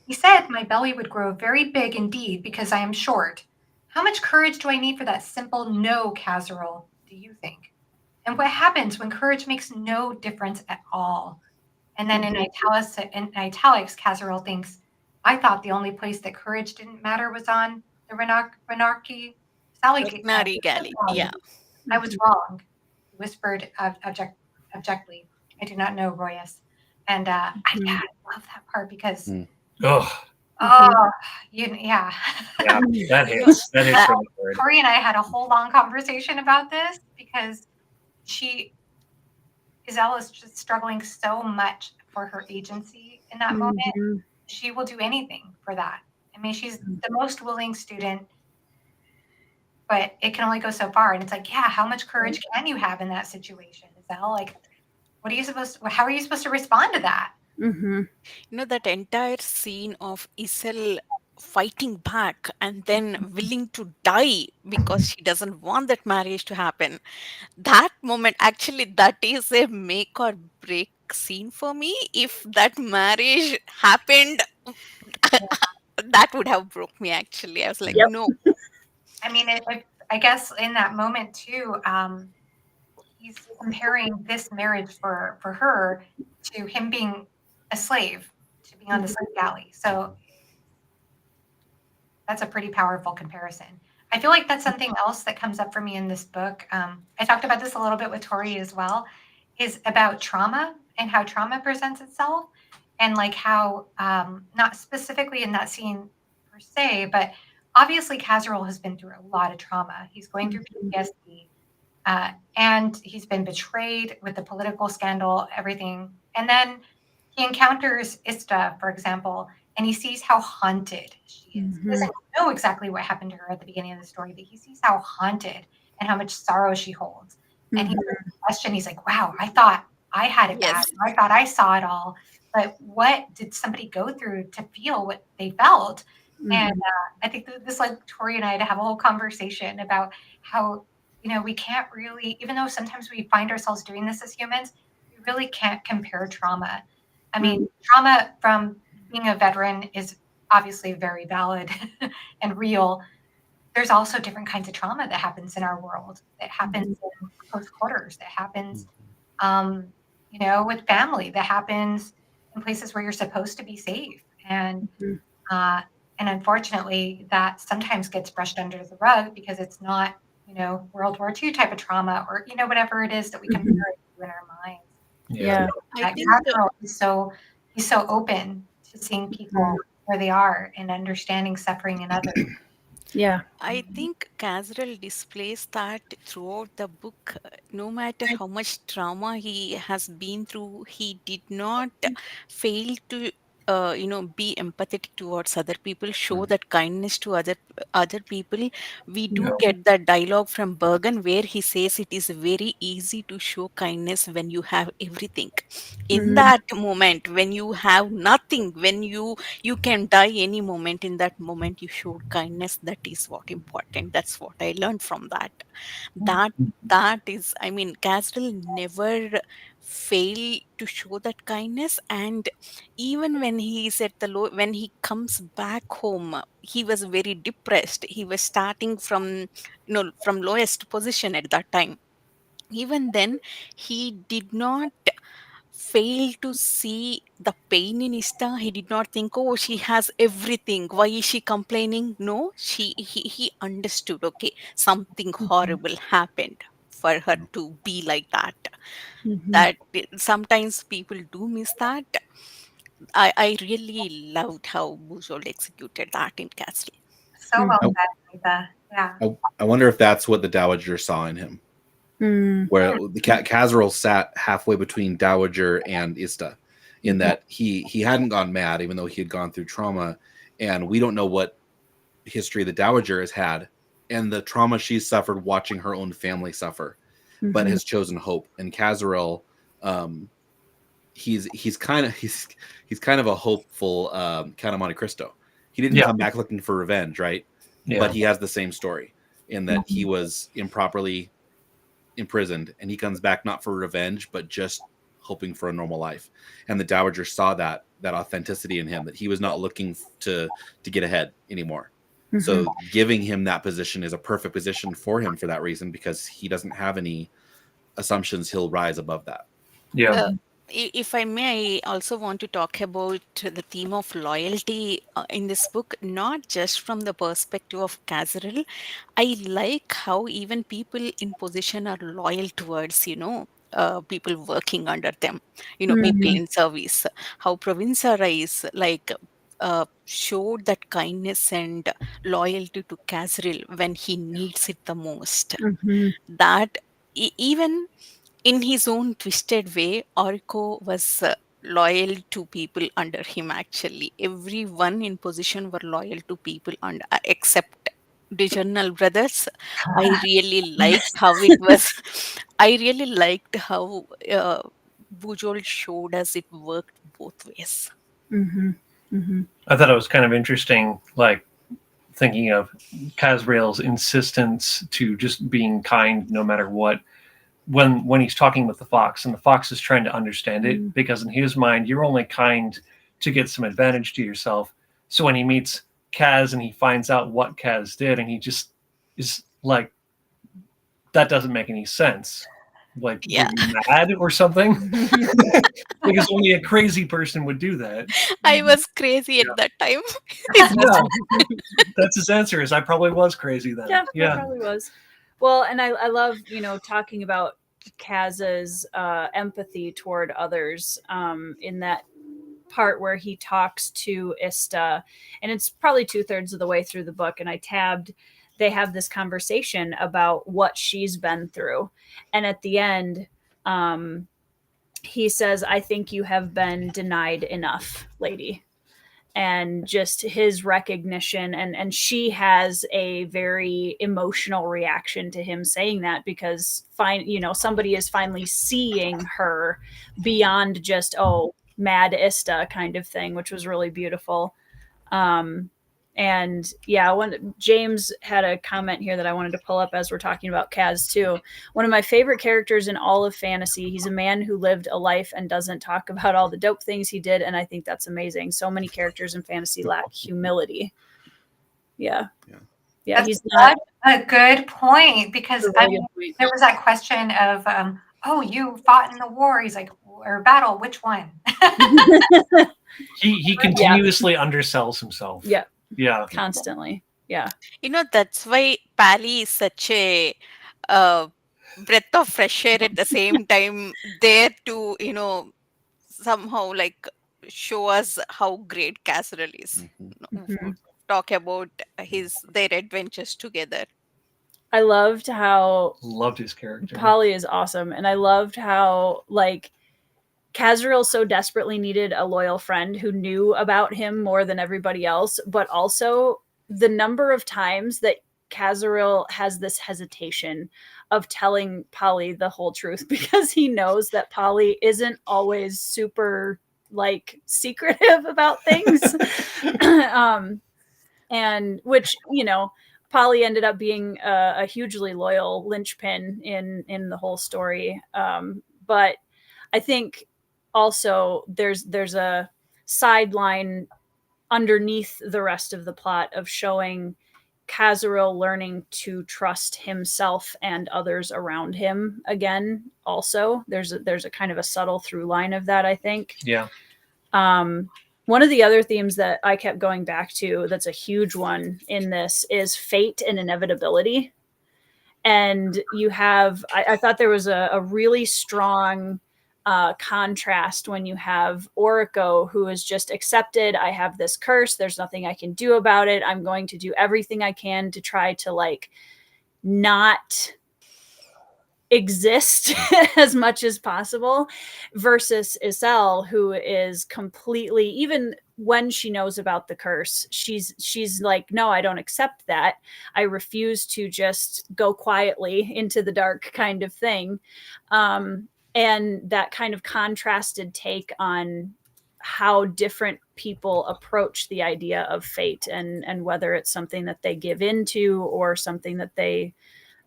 Speaker 5: He said my belly would grow very big indeed because I am short. How much courage do I need for that simple no, Casserole, do you think? And what happens when courage makes no difference at all? And then in italics, Casserole thinks, I thought the only place that courage didn't matter was on the Renarchy
Speaker 4: Nari Galley. Yeah.
Speaker 5: I was wrong, he whispered abjectly. I do not know, Royas. And I love that part because yeah.
Speaker 2: That hits. That hits really hard.
Speaker 5: Tori and I had a whole long conversation about this because Giselle's just struggling so much for her agency in that moment. She will do anything for that. I mean, she's the most willing student, but it can only go so far. And it's like, yeah, how much courage can you have in that situation? Giselle, like, how are you supposed to respond to that?
Speaker 4: That entire scene of Isel fighting back and then willing to die because she doesn't want that marriage to happen. That moment, actually, that is a make or break scene for me. If that marriage happened, that would have broke me, actually. I was like, no.
Speaker 5: I mean, I guess in that moment too, he's comparing this marriage for her to him being a slave, to being on the slave galley. So that's a pretty powerful comparison. I feel like that's something else that comes up for me in this book. I talked about this a little bit with Tori as well, is about trauma and how trauma presents itself, and like how, not specifically in that scene per se, but obviously Casserole has been through a lot of trauma. He's going through PTSD, and he's been betrayed with the political scandal, everything. And then he encounters Ista, for example, and he sees how haunted she is. He doesn't know exactly what happened to her at the beginning of the story, but he sees how haunted and how much sorrow she holds. And he questions, he's like, wow, I thought I had it bad. I thought I saw it all. But what did somebody go through to feel what they felt? And I think that this led Tori and I to have a whole conversation about how, we can't really, even though sometimes we find ourselves doing this as humans, we really can't compare trauma. I mean, trauma from being a veteran is obviously very valid and real. There's also different kinds of trauma that happens in our world, that happens in close quarters, that happens, with family, that happens in places where you're supposed to be safe. And unfortunately, that sometimes gets brushed under the rug because it's not, World War II type of trauma, or, whatever it is that we compare it to in our minds.
Speaker 1: Yeah.
Speaker 4: I think
Speaker 5: he's so open to seeing people where they are and understanding suffering in others.
Speaker 1: Yeah.
Speaker 4: I think Casserole displays that throughout the book. No matter how much trauma he has been through, he did not fail to be empathetic towards other people, show that kindness to other people. We do get that dialogue from Bergen where he says it is very easy to show kindness when you have everything. In that moment, when you have nothing, when you can die any moment, in that moment you showed kindness. That is what important. That's what I learned from that. That is, I mean, Castle never fail to show that kindness. And even when he is at the low, when he comes back home, he was very depressed. He was starting from from lowest position at that time. Even then, he did not fail to see the pain in Ista. He did not think, oh, she has everything. Why is she complaining? No, he understood, okay, something horrible happened for her to be like that. That sometimes people do miss that. I really loved how Bujold executed that in Castle.
Speaker 5: So well done, Rita. Yeah.
Speaker 3: I wonder if that's what the Dowager saw in him. Where the Casserole sat halfway between Dowager and Ista. in that he hadn't gone mad, even though he had gone through trauma, and we don't know what history the Dowager has had and the trauma she's suffered watching her own family suffer, but has chosen hope. And Kazaril, he's kind of a hopeful Count of Monte Cristo. He didn't come back looking for revenge, right?
Speaker 2: Yeah.
Speaker 3: But he has the same story in that he was improperly imprisoned, and he comes back not for revenge, but just hoping for a normal life. And the Dowager saw that authenticity in him, that he was not looking to get ahead anymore. So giving him that position is a perfect position for him for that reason, because he doesn't have any assumptions he'll rise above that.
Speaker 2: Yeah.
Speaker 4: If I may, I also want to talk about the theme of loyalty in this book, not just from the perspective of Kazaril. I like how even people in position are loyal towards, people working under them, people in service. How Provincia Rice, showed that kindness and loyalty to Kazaril when he needs it the most. That even in his own twisted way, Orko was loyal to people under him. Actually, everyone in position were loyal to people under, except the Journal brothers. I really liked how it was. I really liked how Bujold showed us it worked both ways.
Speaker 2: I thought it was kind of interesting, like thinking of Kazrael's insistence to just being kind no matter what. When he's talking with the fox, and the fox is trying to understand it, because in his mind, you're only kind to get some advantage to yourself. So when he meets Kaz and he finds out what Kaz did, and he just is like, that doesn't make any sense. Like, were you mad or something? Because only a crazy person would do that.
Speaker 4: I was crazy at that time.
Speaker 2: That's his answer, is I probably was crazy then.
Speaker 1: Yeah. Probably was. Well, and I love, talking about Kaz's empathy toward others in that part where he talks to Ista, and it's probably 2/3 of the way through the book, and I tabbed, they have this conversation about what she's been through. And at the end, he says, I think you have been denied enough, lady. And just his recognition, and she has a very emotional reaction to him saying that, because somebody is finally seeing her beyond just mad Ista kind of thing, which was really beautiful. And James had a comment here that I wanted to pull up as we're talking about Kaz too. One of my favorite characters in all of fantasy. He's a man who lived a life and doesn't talk about all the dope things he did. And I think that's amazing. So many characters in fantasy lack humility. Yeah.
Speaker 5: That's a good point, because there was that question of, you fought in the war. He's like, or battle, which one?
Speaker 2: He continuously undersells himself.
Speaker 1: Yeah. Constantly. Yeah.
Speaker 4: That's why Pally is such a breath of fresh air at the same time, there to, somehow show us how great Kazaril is. Talk about their adventures together.
Speaker 1: I loved
Speaker 2: his character.
Speaker 1: Polly is awesome. And I loved how Kazaril so desperately needed a loyal friend who knew about him more than everybody else, but also the number of times that Kazaril has this hesitation of telling Polly the whole truth, because he knows that Polly isn't always super secretive about things. And which, Polly ended up being a hugely loyal linchpin in the whole story. But I think also there's a sideline underneath the rest of the plot of showing Kazaril learning to trust himself and others around him again. Also, there's a kind of a subtle through line of that, I think.
Speaker 2: Yeah.
Speaker 1: One of the other themes that I kept going back to, that's a huge one in this, is fate and inevitability. And you have, I thought there was a really strong contrast when you have Oriko, who is just accepted, I have this curse, there's nothing I can do about it, I'm going to do everything I can to try to not exist as much as possible, versus Iselle, who is completely, even when she knows about the curse, she's like, no, I don't accept that. I refuse to just go quietly into the dark, kind of thing. And that kind of contrasted take on how different people approach the idea of fate, and whether it's something that they give into or something that they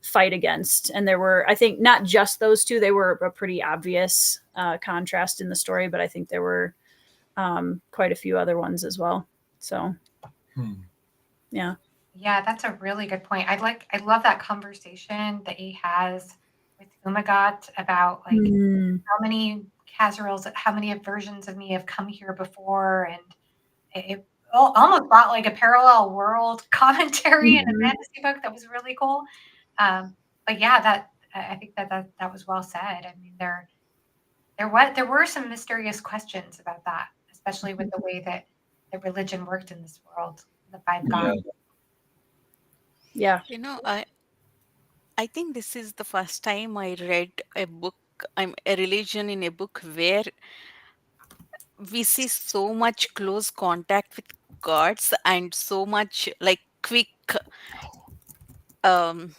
Speaker 1: fight against. And there were, I think, not just those two, they were a pretty obvious contrast in the story, but I think there were quite a few other ones as well. So yeah.
Speaker 5: Yeah, that's a really good point. I love that conversation that he has with Umagat about like how many Kazarils, how many versions of me have come here before, and it almost brought like a parallel world commentary in a fantasy book that was really cool. But yeah, that I think that was well said. I mean, there were some mysterious questions about that, especially with the way that the religion worked in this world, the five gods.
Speaker 1: Yeah.
Speaker 4: You know, I think this is the first time I read a book, a religion in a book where we see so much close contact with gods and so much like quick um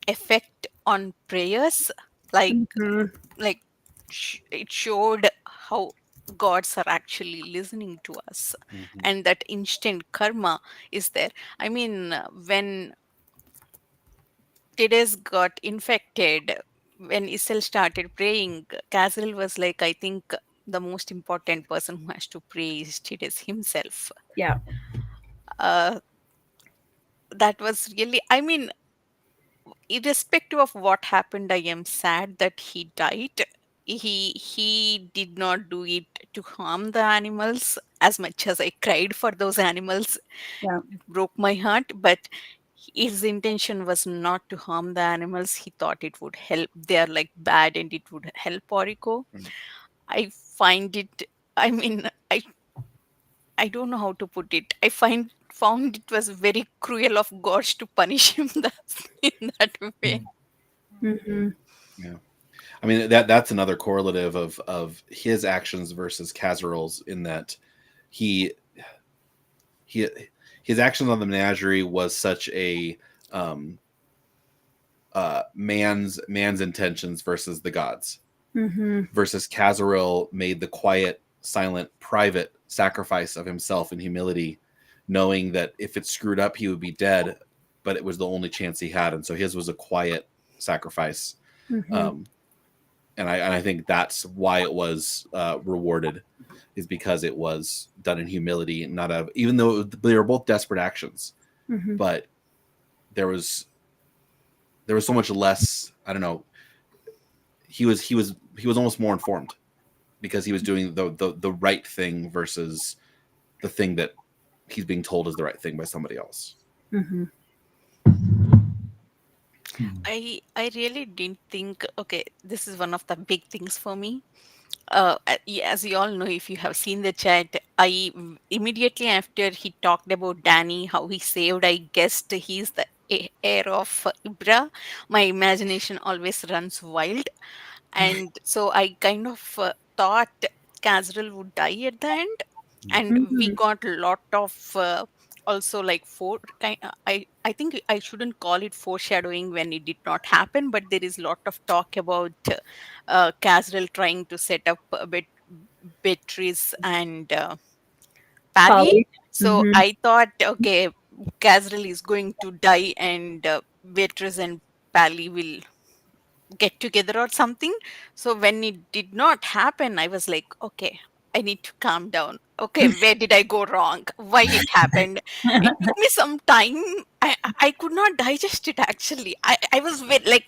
Speaker 4: effect on prayers, like it showed how gods are actually listening to us, and that instant karma is there. I mean, when Tides got infected, when Isel started praying, Castle was like, I think the most important person who has to pray is Tides himself.
Speaker 1: Yeah.
Speaker 4: That was really, I mean, irrespective of what happened, I am sad that he died. He did not do it to harm the animals. As much as I cried for those animals,
Speaker 1: Yeah.
Speaker 4: it broke my heart. But his intention was not to harm the animals. He thought it would help. They are like bad, and it would help Orico. I find it. I mean, I don't know how to put it. I found it was very cruel of gods to punish him in that way.
Speaker 3: Yeah, I mean that's another correlative of his actions versus Kazaril's, in that his actions on the menagerie was such a man's intentions versus the gods. Versus Kazaril made the quiet, silent, private sacrifice of himself in humility, knowing that if it screwed up, he would be dead, but it was the only chance he had. And so his was a quiet sacrifice. And I think that's why it was rewarded, is because it was done in humility, not out of, even though they were both desperate actions, but there was so much less, I don't know, he was almost more informed, because he was doing the right thing versus the thing that he's being told is the right thing by somebody else.
Speaker 4: I really didn't think, okay, this is one of the big things for me. As you all know, if you have seen the chat, immediately after he talked about Danny, how he saved, I guessed he's the heir of Ibra. My imagination always runs wild. And so I kind of thought Casril would die at the end. And we got a lot of also like I think I shouldn't call it foreshadowing when it did not happen, but there is a lot of talk about Casril trying to set up a bit Beatrice and Pally.
Speaker 1: Polly.
Speaker 4: So I thought, okay, Casril is going to die, and Beatrice and Pally will get together or something. So when it did not happen, I was like, okay, I need to calm down. Okay, where did I go wrong? Why it happened? It took me some time. I could not digest it actually. I was like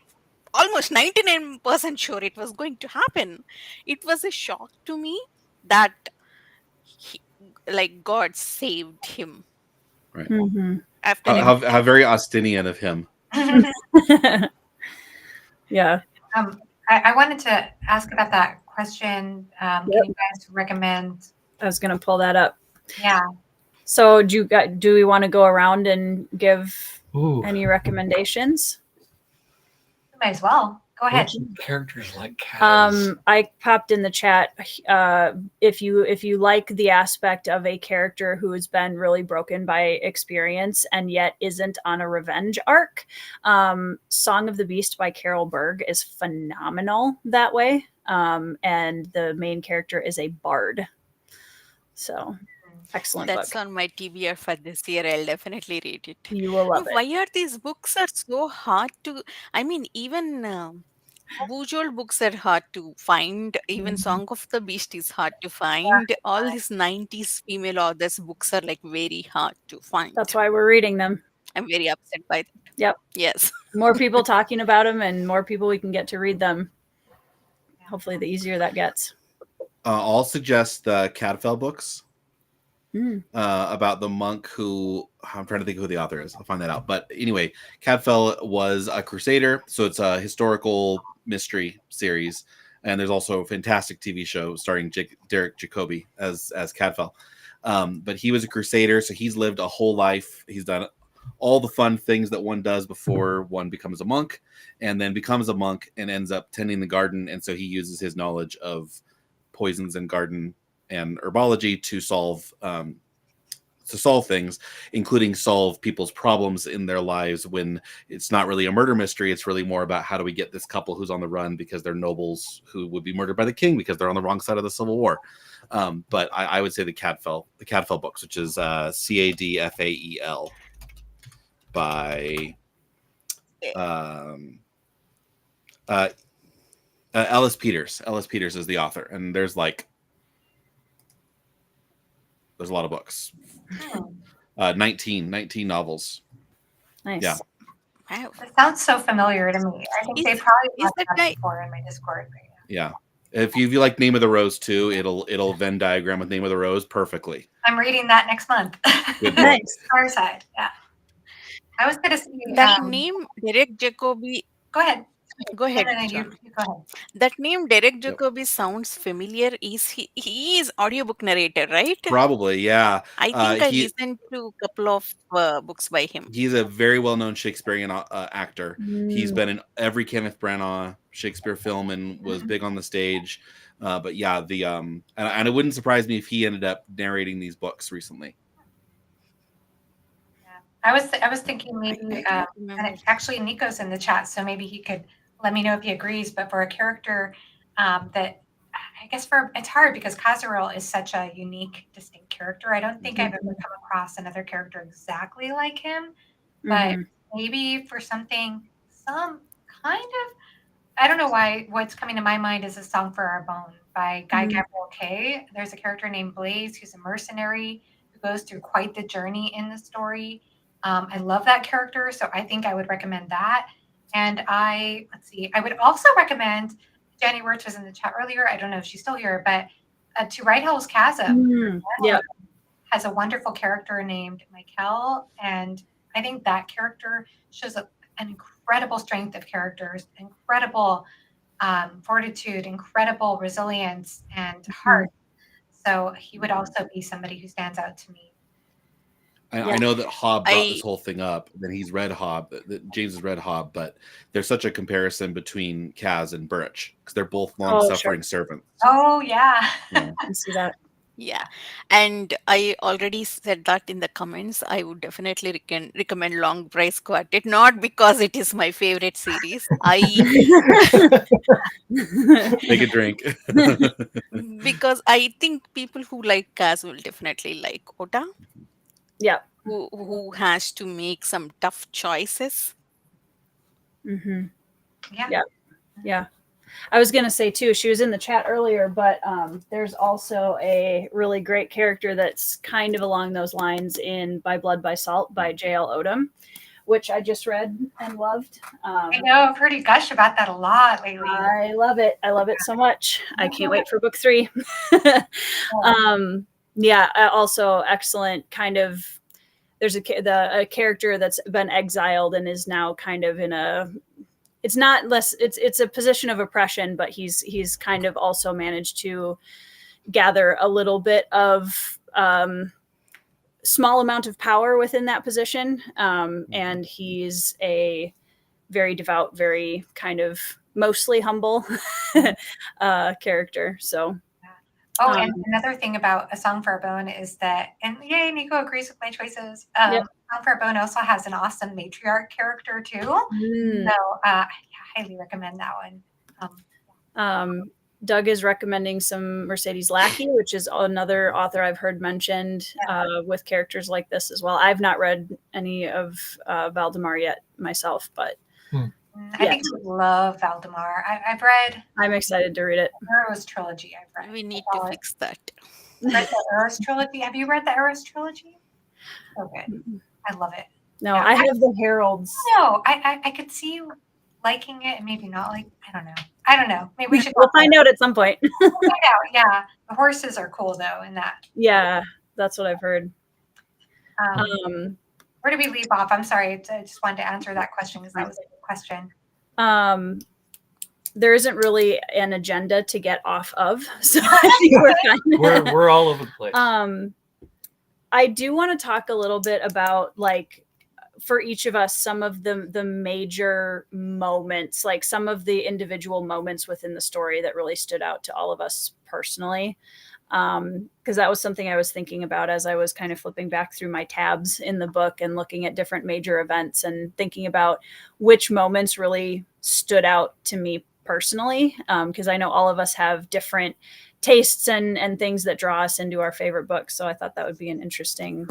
Speaker 4: almost 99% sure it was going to happen. It was a shock to me that like God saved him.
Speaker 3: Right.
Speaker 4: After
Speaker 3: how very Austinian of him.
Speaker 1: Yeah.
Speaker 5: I wanted to ask about that question. Can you guys recommend?
Speaker 1: I was going to pull that up.
Speaker 5: Yeah.
Speaker 1: So do we want to go around and give any recommendations?
Speaker 5: You might as well. Go ahead.
Speaker 2: What's characters like Kaz?
Speaker 1: I popped in the chat. If you like the aspect of a character who has been really broken by experience and yet isn't on a revenge arc, Song of the Beast by Carol Berg is phenomenal that way. And the main character is a bard. So excellent
Speaker 4: That's
Speaker 1: book.
Speaker 4: on my TBR for this year. I'll definitely read it.
Speaker 1: You will love it.
Speaker 4: Why are these books are so hard to? I mean, even Bujold books are hard to find. Even Song of the Beast is hard to find. All these 90s female authors books are like very hard to find.
Speaker 1: That's why we're reading them.
Speaker 4: I'm very upset by that.
Speaker 1: Yep.
Speaker 4: Yes.
Speaker 1: More people talking about them and more people we can get to read them. Hopefully the easier that gets.
Speaker 3: I'll suggest the Cadfael books about the monk who, I'm trying to think who the author is. I'll find that out. But anyway, Cadfael was a crusader, so it's a historical mystery series. And there's also a fantastic TV show starring Derek Jacobi as Cadfael. But he was a crusader, so he's lived a whole life. He's done all the fun things that one does before one becomes a monk, and then becomes a monk and ends up tending the garden. And so he uses his knowledge of poisons and garden and herbology to solve things, including solve people's problems in their lives when it's not really a murder mystery. It's really more about how do we get this couple who's on the run because they're nobles who would be murdered by the king because they're on the wrong side of the Civil War. But I would say the Cadfael books, which is Cadfael by Ellis Peters. Ellis Peters is the author, and there's a lot of books. 19 novels.
Speaker 1: Nice.
Speaker 3: Yeah.
Speaker 4: Wow.
Speaker 5: It sounds so familiar to me. I think they probably
Speaker 4: is that
Speaker 5: that
Speaker 4: guy-
Speaker 5: before in my Discord.
Speaker 3: Yeah. If you like Name of the Rose too, it'll Venn diagram with Name of the Rose perfectly.
Speaker 5: I'm reading that next month.
Speaker 3: Good book.
Speaker 1: Nice.
Speaker 5: Far side. Yeah. I was going to say
Speaker 4: That name, Derek Jacobi.
Speaker 5: Go ahead.
Speaker 4: Go ahead.
Speaker 5: No, you
Speaker 4: John.
Speaker 5: go ahead.
Speaker 4: That name, Derek Jacobi, sounds familiar. Is he is audiobook narrator, right?
Speaker 3: Probably, yeah.
Speaker 4: I think I listened to a couple of books by him.
Speaker 3: He's a very well-known Shakespearean actor. He's been in every Kenneth Branagh Shakespeare film and was big on the stage. But yeah, and it wouldn't surprise me if he ended up narrating these books recently.
Speaker 5: I was thinking maybe and actually Nico's in the chat, so maybe he could let me know if he agrees. But for a character that I guess it's hard because Khazaril is such a unique, distinct character. I don't think I've ever come across another character exactly like him. But maybe for some kind of, I don't know why. What's coming to my mind is A Song for Our Bone by Guy Gabriel Kay. There's a character named Blaze who's a mercenary who goes through quite the journey in the story. I love that character, so I think I would recommend that. And I would also recommend, Jenny Wirtz was in the chat earlier. I don't know if she's still here, but To Right Hell's Chasm has a wonderful character named Michael. And I think that character shows an incredible strength of characters, incredible fortitude, incredible resilience and heart. So he would also be somebody who stands out to me.
Speaker 3: I know that Hobb brought this whole thing up, that he's read Hobb, that James has read Hobb, but there's such a comparison between Kaz and Burrich because they're both long-suffering servants.
Speaker 5: Oh, yeah.
Speaker 1: I see that.
Speaker 4: Yeah. And I already said that in the comments. I would definitely recommend Long Price Quartet, not because it is my favorite series.
Speaker 3: Take a drink.
Speaker 4: Because I think people who like Kaz will definitely like Ota.
Speaker 1: Yeah.
Speaker 4: Who has to make some tough choices.
Speaker 1: Yeah. I was gonna say too, she was in the chat earlier, but there's also a really great character that's kind of along those lines in By Blood, by Salt by J.L. Odom, which I just read and loved.
Speaker 5: I know, I've heard you gush about that a lot lately.
Speaker 1: I love it. I love it so much. I can't wait for book 3. Also excellent kind of, there's a character that's been exiled and is now kind of in it's a position of oppression, but he's kind of also managed to gather a little bit of small amount of power within that position. And he's a very devout, very kind of mostly humble character. So.
Speaker 5: Oh, and another thing about A Song for a Bone is that, and yay, Nico agrees with my choices. Song for a Bone also has an awesome matriarch character too. So I highly recommend that one.
Speaker 1: Doug is recommending some Mercedes Lackey, which is another author I've heard mentioned with characters like this as well. I've not read any of Valdemar yet myself, but
Speaker 5: I think you love Valdemar. I've read.
Speaker 1: I'm excited to read it.
Speaker 5: Eros trilogy. I've read.
Speaker 4: We need to fix that.
Speaker 5: Read the Eros trilogy. Have you read the Eros trilogy? So good. I love it.
Speaker 1: No, I have the Heralds.
Speaker 5: No, I could see you liking it and maybe not like. I don't know. Maybe we should.
Speaker 1: We'll find out at some point.
Speaker 5: We'll find out. Yeah, the horses are cool though in that.
Speaker 1: Yeah, that's what I've heard.
Speaker 5: Where did we leave off? I'm sorry. I just wanted to answer that question because that was a good question.
Speaker 1: There isn't really an agenda to get off of, so I think
Speaker 2: we're all over the place.
Speaker 1: I do want to talk a little bit about, like, for each of us, some of the major moments, like some of the individual moments within the story that really stood out to all of us personally. Because that was something I was thinking about as I was kind of flipping back through my tabs in the book and looking at different major events and thinking about which moments really stood out to me personally. Because I know all of us have different tastes and things that draw us into our favorite books. So I thought that would be an interesting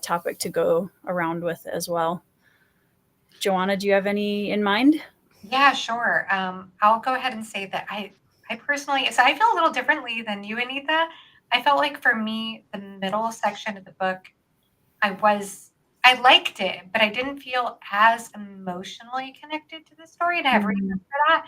Speaker 1: topic to go around with as well. Joanna, do you have any in mind?
Speaker 5: Yeah, sure. I'll go ahead and say that I personally, so I feel a little differently than you, Anita. I felt like for me, the middle section of the book, I liked it, but I didn't feel as emotionally connected to the story, and I have reasons for that,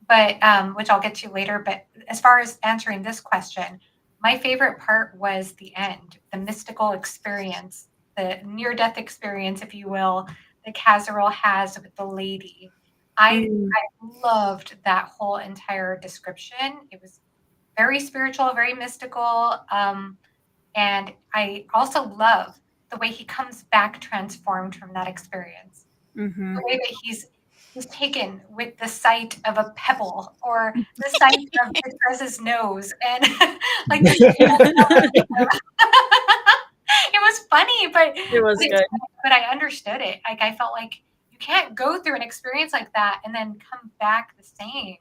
Speaker 5: but which I'll get to later. But as far as answering this question, my favorite part was the end, the mystical experience, the near-death experience, if you will, that Kazaril has with the lady. I loved that whole entire description. It was very spiritual, very mystical. And I also love the way he comes back transformed from that experience. The way that he's taken with the sight of a pebble or the sight of Petrez's nose. And like, it was funny, but
Speaker 1: it was good.
Speaker 5: But I understood it. Like, I felt like you can't go through an experience like that and then come back the same.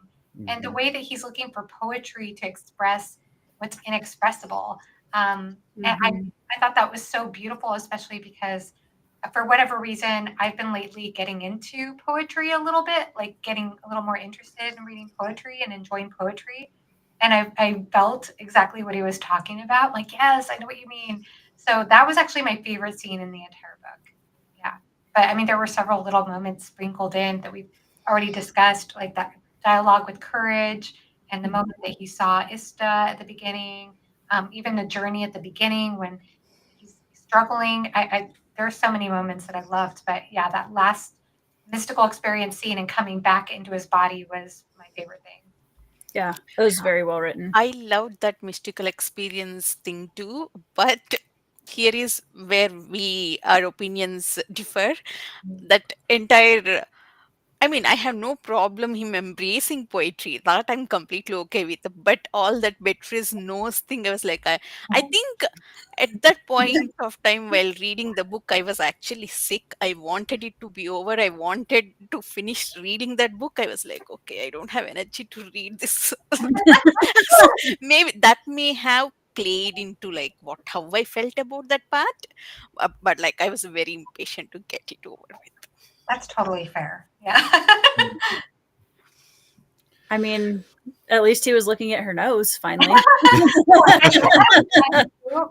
Speaker 5: And the way that he's looking for poetry to express what's inexpressible. And I thought that was so beautiful, especially because for whatever reason, I've been lately getting into poetry a little bit, like getting a little more interested in reading poetry and enjoying poetry. And I felt exactly what he was talking about. Like, yes, I know what you mean. So that was actually my favorite scene in the entire book. Yeah. But I mean, there were several little moments sprinkled in that we've already discussed, like that dialogue with Courage and the moment that he saw Ista at the beginning, even the journey at the beginning when he's struggling. There are so many moments that I loved, but yeah, that last mystical experience scene and coming back into his body was my favorite thing.
Speaker 1: Yeah, it was very well written.
Speaker 4: I loved that mystical experience thing too, but here is where our opinions differ. That entire, I mean, I have no problem him embracing poetry. That I'm completely okay with. But all that Beatrice knows thing, I was like, I think at that point of time while reading the book, I was actually sick. I wanted it to be over. I wanted to finish reading that book. I was like, okay, I don't have energy to read this. So maybe that may have played into like how I felt about that part. But like I was very impatient to get it over with.
Speaker 5: That's totally fair. Yeah.
Speaker 1: I mean, at least he was looking at her nose finally.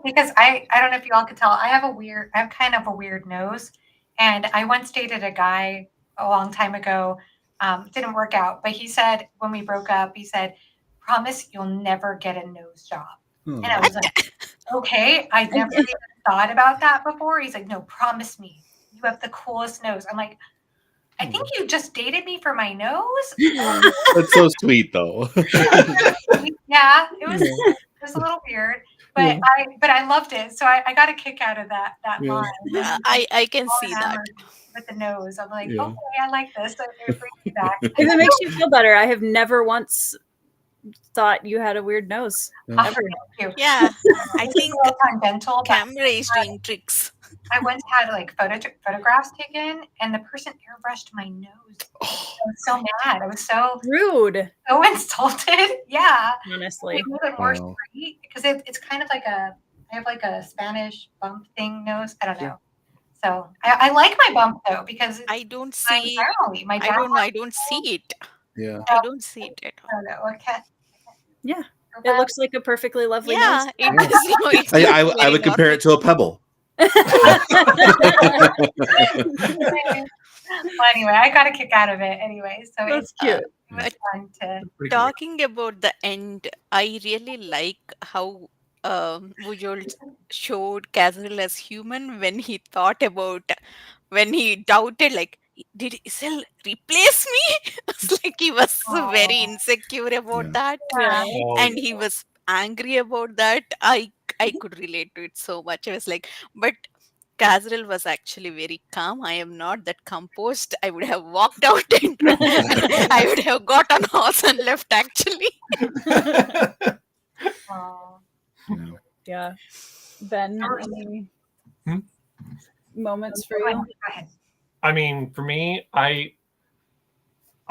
Speaker 5: Because I don't know if you all could tell, I have kind of a weird nose. And I once dated a guy a long time ago. Didn't work out, but he said when we broke up, he said, "Promise you'll never get a nose job." And I was like, okay, I never even thought about that before. He's like, "No, promise me. You have the coolest nose." I'm like, I think you just dated me for my nose.
Speaker 3: That's so sweet, though.
Speaker 5: Yeah, it was a little weird. But I loved it. So I got a kick out of that line.
Speaker 4: I can see that.
Speaker 5: With the nose. I'm like, okay, I like this. So it brings me back.
Speaker 1: If it makes you feel better, I have never once thought you had a weird nose. Ever.
Speaker 5: Thank you.
Speaker 4: Yeah, I think
Speaker 5: tangential.
Speaker 4: camera is doing tricks.
Speaker 5: I once had like photographs taken, and the person airbrushed my nose. I was so mad. I was so
Speaker 1: rude,
Speaker 5: so insulted. Yeah,
Speaker 1: honestly,
Speaker 5: a little bit more straight because it's kind of like I have like a Spanish bump thing nose. I don't know. So I like my bump though because
Speaker 4: I don't see.
Speaker 5: My dad
Speaker 4: I don't see it.
Speaker 3: Yeah,
Speaker 4: I don't see it at all.
Speaker 5: I don't know. I can't.
Speaker 1: Yeah, it looks like a perfectly lovely
Speaker 4: Yeah,
Speaker 1: nose.
Speaker 4: it is.
Speaker 3: I would compare it to a pebble.
Speaker 5: Well, anyway, I got a kick out of it anyway. So
Speaker 1: That's cute.
Speaker 5: It was fun to
Speaker 4: talking about the end. I really like how Bujold showed Casriel as human when he thought about, when he doubted, like, did Isel replace me? It's like he was very insecure about that, and he was angry about that. I could relate to it so much. I was like, but Casriel was actually very calm. I am not that composed. I would have walked out and I would have got on horse and left actually.
Speaker 1: Yeah. Ben, any moments for you?
Speaker 5: Go ahead.
Speaker 2: I mean, for me, I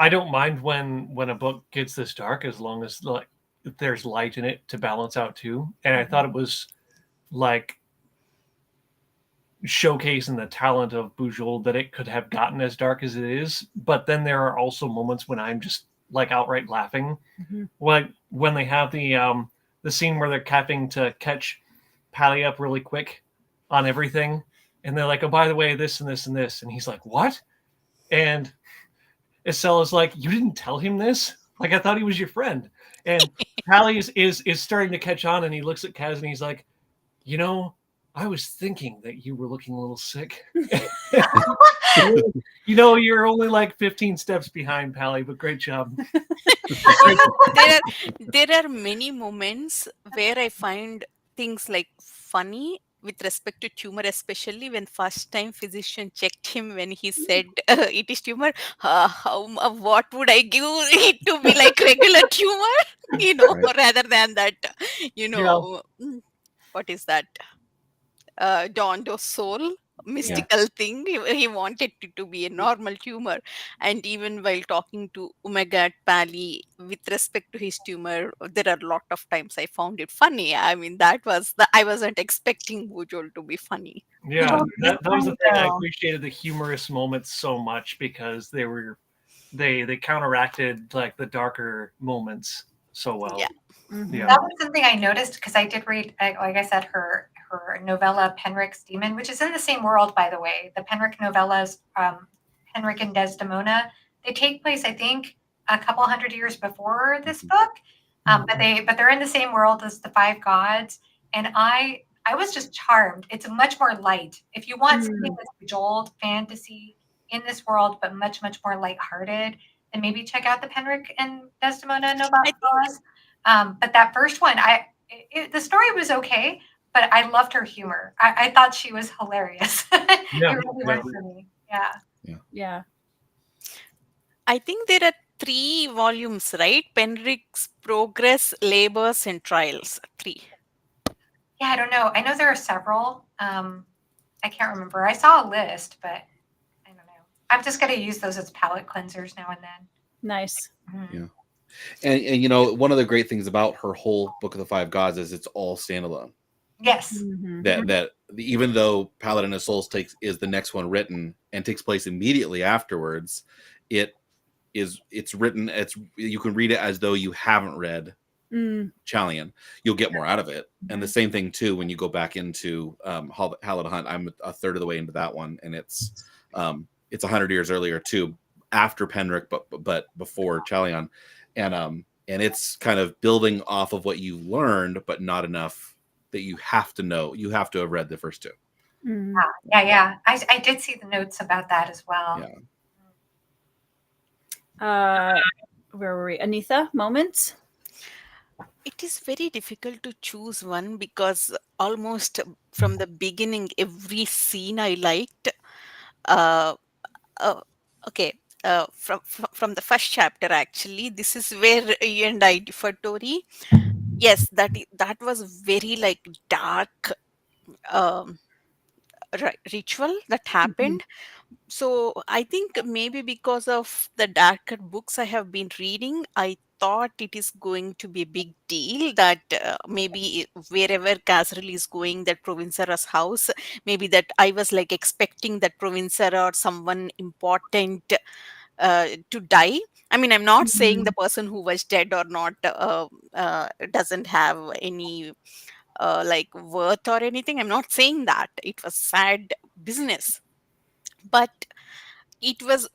Speaker 2: don't mind when a book gets this dark as long as like there's light in it to balance out too. And I thought it was like showcasing the talent of Bujold that it could have gotten as dark as it is. But then there are also moments when I'm just like outright laughing. Like when they have the scene where they're having to catch Pally up really quick on everything. And they're like, oh, by the way, this and this and this. And he's like, what? And Isel is like, you didn't tell him this? Like, I thought he was your friend. And Pally is starting to catch on, and he looks at Kaz and he's like, you know, I was thinking that you were looking a little sick. You know, you're only like 15 steps behind, Pally, but great job.
Speaker 4: There are many moments where I find things like funny with respect to tumor, especially when first time physician checked him when he said it is tumor. What would I give it to be like regular tumor? You know, rather than that, you know, what is that? Dondo soul mystical thing. He wanted it to be a normal tumor. And even while talking to Omega Pally with respect to his tumor, there are a lot of times I found it funny. I mean, that was I wasn't expecting Bujold to be funny.
Speaker 2: Yeah, that was the thing. I appreciated the humorous moments so much because they counteracted like the darker moments so well.
Speaker 4: Yeah.
Speaker 5: That was something I noticed because I did read, like I said, her novella Penrick's Demon, which is in the same world, by the way. The Penrick novellas, Penrick and Desdemona, they take place, I think, a couple hundred years before this book, but they're in the same world as the Five Gods, and I was just charmed. It's much more light. If you want something that's Bujold fantasy in this world, but much more lighthearted, then maybe check out the Penrick and Desdemona novellas. But that first one, the story was okay, but I loved her humor. I thought she was hilarious. It really worked for me. Yeah.
Speaker 4: I think there are 3 volumes, right? Penrick's Progress, Labors, and Trials. 3.
Speaker 5: Yeah, I don't know. I know there are several. I can't remember. I saw a list, but I don't know. I'm just going to use those as palate cleansers now and then.
Speaker 1: Nice.
Speaker 3: Yeah. And you know, one of the great things about her whole Book of the Five Gods is it's all standalone.
Speaker 5: Yes.
Speaker 3: That even though Paladin of Souls is the next one written and takes place immediately afterwards, it's written. You can read it as though you haven't read Chalion. You'll get more out of it. And the same thing too when you go back into Hall of the Hunt. I'm a third of the way into that one, and it's 100 years earlier too, after Penrick, but before Chalion. And it's kind of building off of what you learned, but not enough that you have to know. You have to have read the first 2.
Speaker 5: Yeah. I did see the notes about that as well.
Speaker 1: Yeah. Where were we? Anitha, moments?
Speaker 4: It is very difficult to choose one because almost from the beginning, every scene I liked. Uh, uh, okay, from the first chapter, actually, this is where you and I differ, Tori. Yes, that was very like dark um, ritual that
Speaker 1: Mhm.
Speaker 4: happened. So I think maybe because of the darker books I have been reading, I thought it is going to be a big deal that maybe wherever Casserole is going, that Provincera's house, maybe that I was like expecting that Provincera or someone important to die. I mean, I'm not saying the
Speaker 1: Mhm.
Speaker 4: person who was dead or not doesn't have any like worth or anything. I'm not saying that. It was sad business, but it was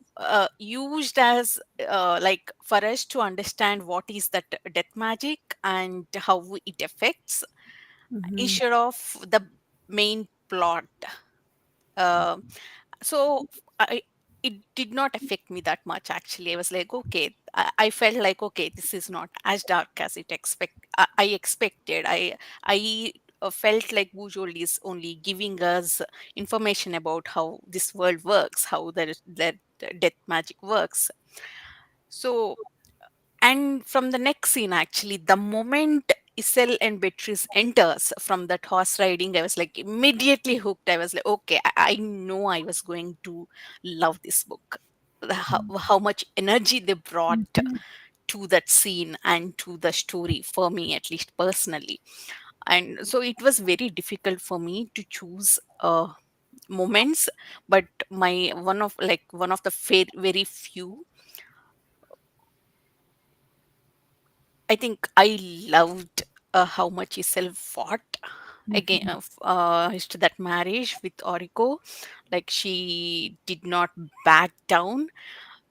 Speaker 4: used as like for us to understand what is that death magic and how it affects
Speaker 1: Mhm.
Speaker 4: instead of the main plot. uh, so I it did not affect me that much. Actually, I was like, okay, I felt like, okay, this is not as dark as I expected. I felt like Bujold is only giving us information about how this world works, how that death magic works. So, and from the next scene, actually, the moment Isel and Beatrice enters from that horse riding, I was like immediately hooked. I was like, okay, I know I was going to love this book. How much energy they brought
Speaker 1: Mhm.
Speaker 4: to that scene and to the story for me, at least personally. And so it was very difficult for me to choose moments, but my one of the very few, I think I loved how much Isel fought
Speaker 1: Mhm.
Speaker 4: to that marriage with Orico. Like she did not back down.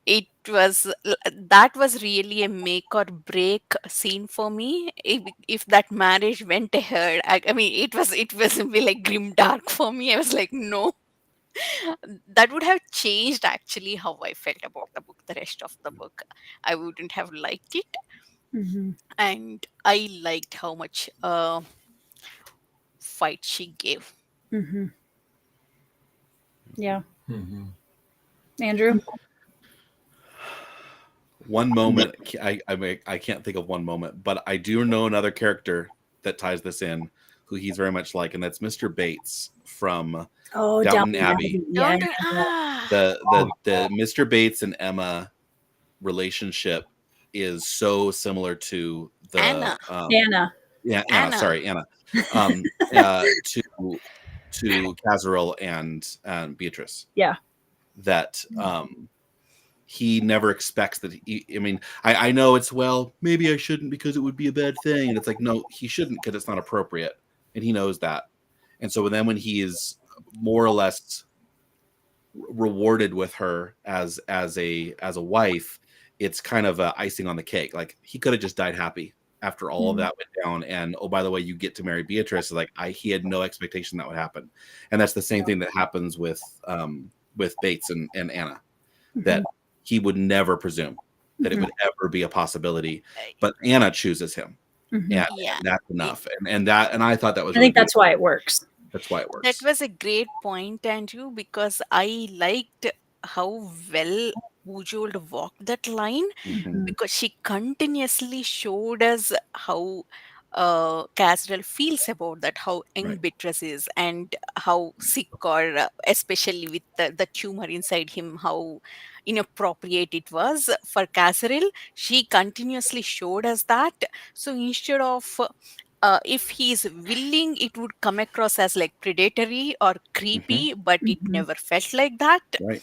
Speaker 4: That was really a make or break scene for me. If that marriage went ahead, I mean, it was be like grim dark for me. I was like, no, that would have changed actually how I felt about the book. The rest of the book, I wouldn't have liked it,
Speaker 1: Mhm.
Speaker 4: and I liked how much fight she gave.
Speaker 1: Mhm. Yeah.
Speaker 2: Mhm.
Speaker 1: Andrew?
Speaker 3: One moment, I can't think of one moment, but I do know another character that ties this in, who he's very much like, and that's Mr. Bates from
Speaker 1: Oh,
Speaker 3: Downton
Speaker 1: Downton
Speaker 3: Abbey.
Speaker 1: Abbey. Yeah.
Speaker 4: Don't
Speaker 3: The Mr. Bates and Emma relationship is so similar to the
Speaker 4: Anna,
Speaker 1: Anna.
Speaker 3: yeah, Anna,
Speaker 4: Anna,
Speaker 3: sorry, Anna, um, uh, to Casserole and Beatrice.
Speaker 1: Yeah.
Speaker 3: That he never expects that. I mean, I know it's, well, maybe I shouldn't because it would be a bad thing, and it's like, no, he shouldn't because it's not appropriate, and he knows that. And so then when he is more or less rewarded with her as a wife, it's kind of icing on the cake. Like, he could have just died happy after all of
Speaker 1: Mhm.
Speaker 3: that went down, and oh, by the way, you get to marry Beatrice. Like, he had no expectation that would happen, and that's the same thing that happens with Bates and Anna,
Speaker 1: Mhm.
Speaker 3: that he would never presume that it
Speaker 1: Mhm.
Speaker 3: would ever be a possibility, but Anna chooses him,
Speaker 1: Mhm.
Speaker 3: and,
Speaker 4: yeah.
Speaker 3: and that's
Speaker 4: It,
Speaker 3: enough. And I thought that was
Speaker 1: I
Speaker 3: really
Speaker 1: think that's
Speaker 3: beautiful.
Speaker 1: why it works.
Speaker 3: That's why it
Speaker 4: that
Speaker 3: works.
Speaker 4: was a great point, Andrew, because I liked how well Bujold walked that line,
Speaker 3: Hmm.
Speaker 1: Mhm.
Speaker 4: because she continuously showed us how Casrel feels about that, how young
Speaker 3: Right.
Speaker 4: Beatrice is, and how sick, or especially with the tumor inside him, how inappropriate it was for Casrel. She continuously showed us that. So instead of if he's willing, it would come across as like predatory or
Speaker 3: Hmm.
Speaker 4: creepy, but it
Speaker 1: Mhm.
Speaker 4: never felt like that.
Speaker 3: Right.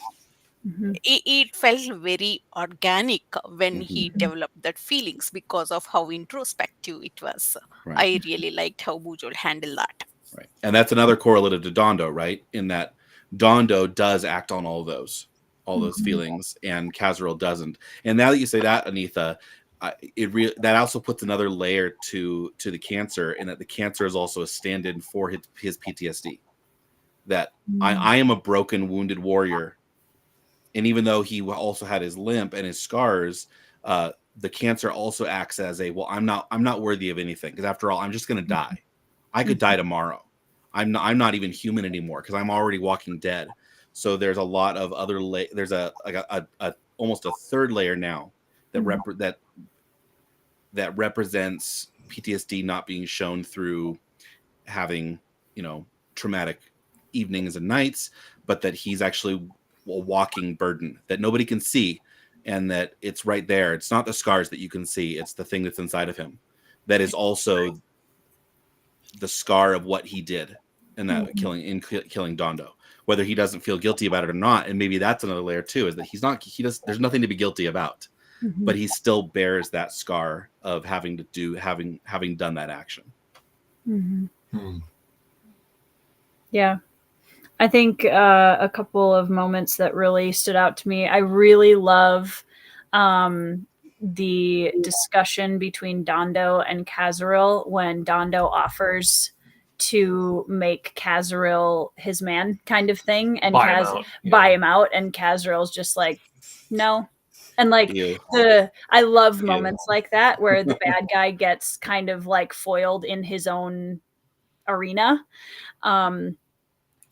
Speaker 1: Mhm.
Speaker 4: It felt very organic when
Speaker 3: Hmm.
Speaker 4: he developed that feelings because of how introspective it was.
Speaker 3: Right.
Speaker 4: I really liked how Bujol handled that.
Speaker 3: Right. And that's another correlative to Dondo, right? In that Dondo does act on all those
Speaker 1: Mhm.
Speaker 3: feelings, and Kazaril doesn't. And now that you say that, Anitha, that also puts another layer to the cancer, in that the cancer is also a stand-in for his PTSD. That I am a broken, wounded warrior, and even though he also had his limp and his scars, the cancer also acts as a, well, I'm not worthy of anything, because after all, I'm just going to die. I could die tomorrow. I'm not even human anymore because I'm already walking dead. So there's a lot of other there's a almost a third layer now that that represents PTSD not being shown through having, traumatic evenings and nights, but that he's actually a walking burden that nobody can see, and that it's right there. It's not the scars that you can see, it's the thing that's inside of him that is also the scar of what he did in that killing Dondo, whether he doesn't feel guilty about it or not. And maybe that's another layer too, is that there's nothing to be guilty about, but he still bears that scar of having done that action.
Speaker 1: Yeah. I think a couple of moments that really stood out to me. I really love the discussion between Dondo and Kazaril when Dondo offers to make Kazaril his man, kind of thing, and buy him out, and Kazaril's just like, no. And like I love moments like that where the bad guy gets kind of like foiled in his own arena.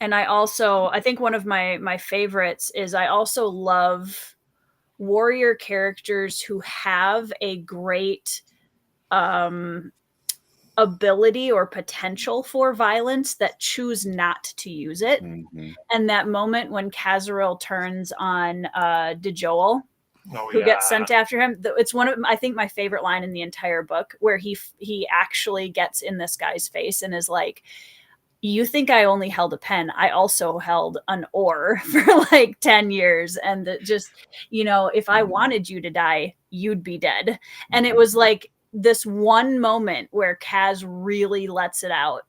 Speaker 1: And I think one of my favorites is I also love warrior characters who have a great ability or potential for violence that choose not to use it. And that moment when Kazaril turns on Bujold, who gets sent after him, it's one of, I think, my favorite line in the entire book, where he actually gets in this guy's face and is like, you think I only held a pen? I also held an oar for like 10 years. And just, if I wanted you to die, you'd be dead. And it was like this one moment where Kaz really lets it out.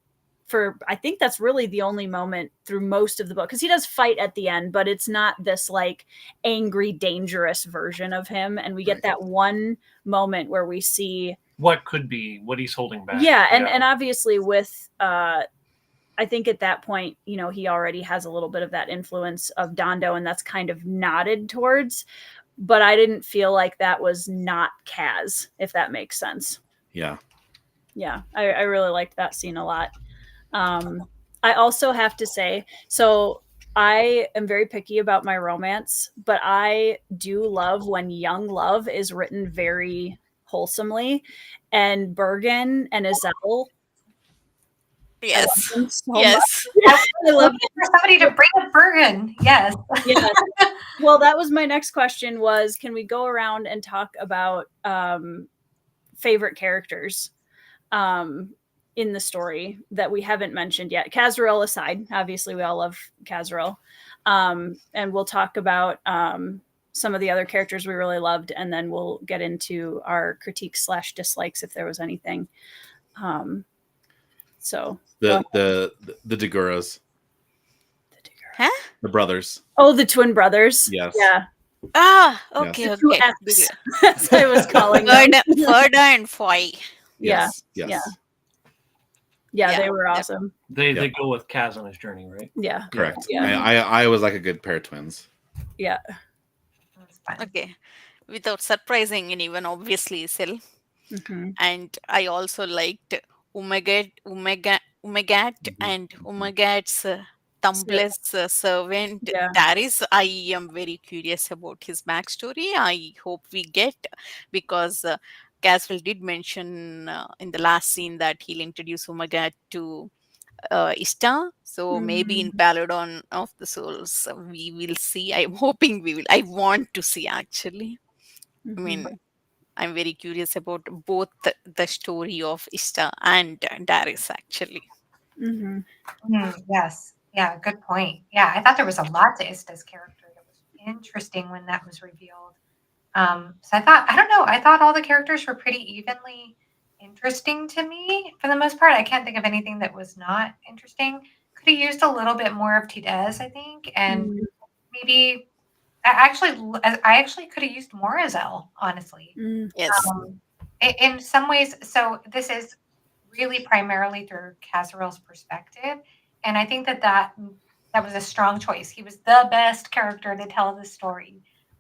Speaker 1: I think that's really the only moment through most of the book, because he does fight at the end, but it's not this like angry, dangerous version of him. And we get that one moment where we see
Speaker 2: what could be, what he's holding back.
Speaker 1: Yeah. And obviously with, I think at that point, he already has a little bit of that influence of Dondo, and that's kind of nodded towards, but I didn't feel like that was not Kaz, if that makes sense.
Speaker 3: Yeah.
Speaker 1: Yeah. I really liked that scene a lot. I also have to say, so I am very picky about my romance, but I do love when young love is written very wholesomely, and Bergen and Azelle.
Speaker 4: Yes.
Speaker 1: So
Speaker 4: yes.
Speaker 5: I love for somebody to bring up Bergen. Yes.
Speaker 1: Yes. Well, that was my next question, was can we go around and talk about favorite characters in the story that we haven't mentioned yet? Kazaril aside, obviously we all love Kazaril. And we'll talk about some of the other characters we really loved, and then we'll get into our critiques / dislikes if there was anything. So
Speaker 3: the Deguras.
Speaker 4: Huh?
Speaker 3: The brothers.
Speaker 1: Oh, the twin brothers.
Speaker 3: Yes.
Speaker 1: Yeah.
Speaker 4: Ah, okay,
Speaker 3: Yes.
Speaker 1: The two Fs, as I was calling them.
Speaker 4: Ferda and Foy.
Speaker 3: Yes.
Speaker 1: Yeah, they were awesome.
Speaker 2: They go with Kaz on his journey, right?
Speaker 1: Yeah.
Speaker 3: Correct.
Speaker 1: Yeah.
Speaker 3: I was like a good pair of twins.
Speaker 1: Yeah.
Speaker 4: Okay. Without surprising anyone, obviously, Sil. And I also liked Umagat and Umagat's thumbless servant. Darius, I am very curious about his backstory. I hope we get, because Caswell did mention in the last scene that he'll introduce Umagat to Ishtar. So maybe in Paladon of the Souls, we will see. I'm hoping we will. I want to see, actually. I mean, I'm very curious about both the story of Ishtar and Darius, actually.
Speaker 5: Yes. Yeah, good point. Yeah, I thought there was a lot to Ishtar's character that was interesting when that was revealed. So I thought all the characters were pretty evenly interesting to me for the most part. I can't think of anything that was not interesting. Could have used a little bit more of Tidez, I think, and maybe I actually could have used more Azelle, honestly.
Speaker 4: Yes.
Speaker 5: In some ways, so this is really primarily through Kazaril's perspective, and I think that was a strong choice. He was the best character to tell the story,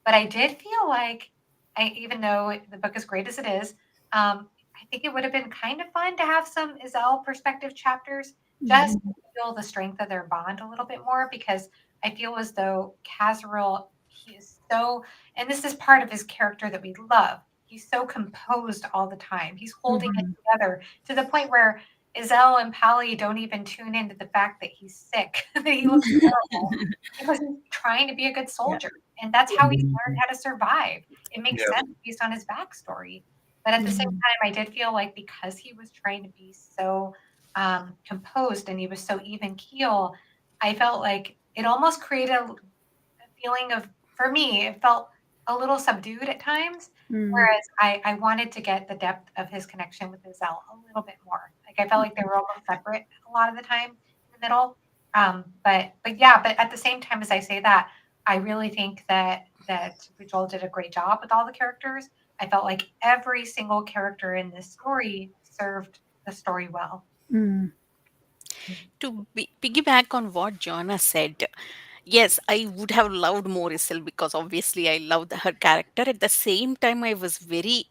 Speaker 5: but I did feel like even though the book is great as it is, I think it would have been kind of fun to have some Iselle perspective chapters just to feel the strength of their bond a little bit more, because I feel as though Kazriel, he is so, and this is part of his character that we love. He's so composed all the time. He's holding it together to the point where Iselle and Pally don't even tune into the fact that he's sick, that he looks terrible, because he's trying to be a good soldier. And that's how he's learned how to survive. It makes sense based on his backstory. But at the same time, I did feel like because he was trying to be so composed and he was so even keel, I felt like it almost created a feeling of, for me, it felt a little subdued at times. Whereas I wanted to get the depth of his connection with Iselle a little bit more. Like I felt like they were almost separate a lot of the time in the middle. But at the same time as I say that, I really think that Bujold did a great job with all the characters. I felt like every single character in this story served the story well.
Speaker 4: To piggyback on what Joanna said, yes, I would have loved more Iselle because obviously I loved her character. At the same time, I was very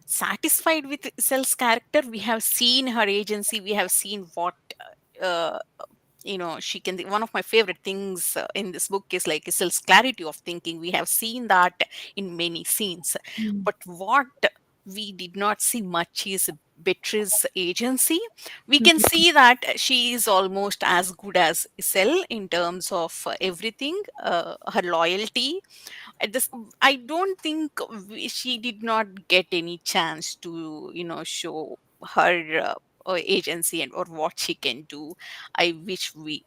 Speaker 4: satisfied with Iselle's character. We have seen her agency. We have seen what uh, she can. One of my favorite things in this book is like Iselle's clarity of thinking. We have seen that in many scenes, but what we did not see much is Beatrice's agency. We can see that she is almost as good as Iselle in terms of everything, her loyalty. At this, I don't think she did not get any chance to show her agency and or what she can do. I wish we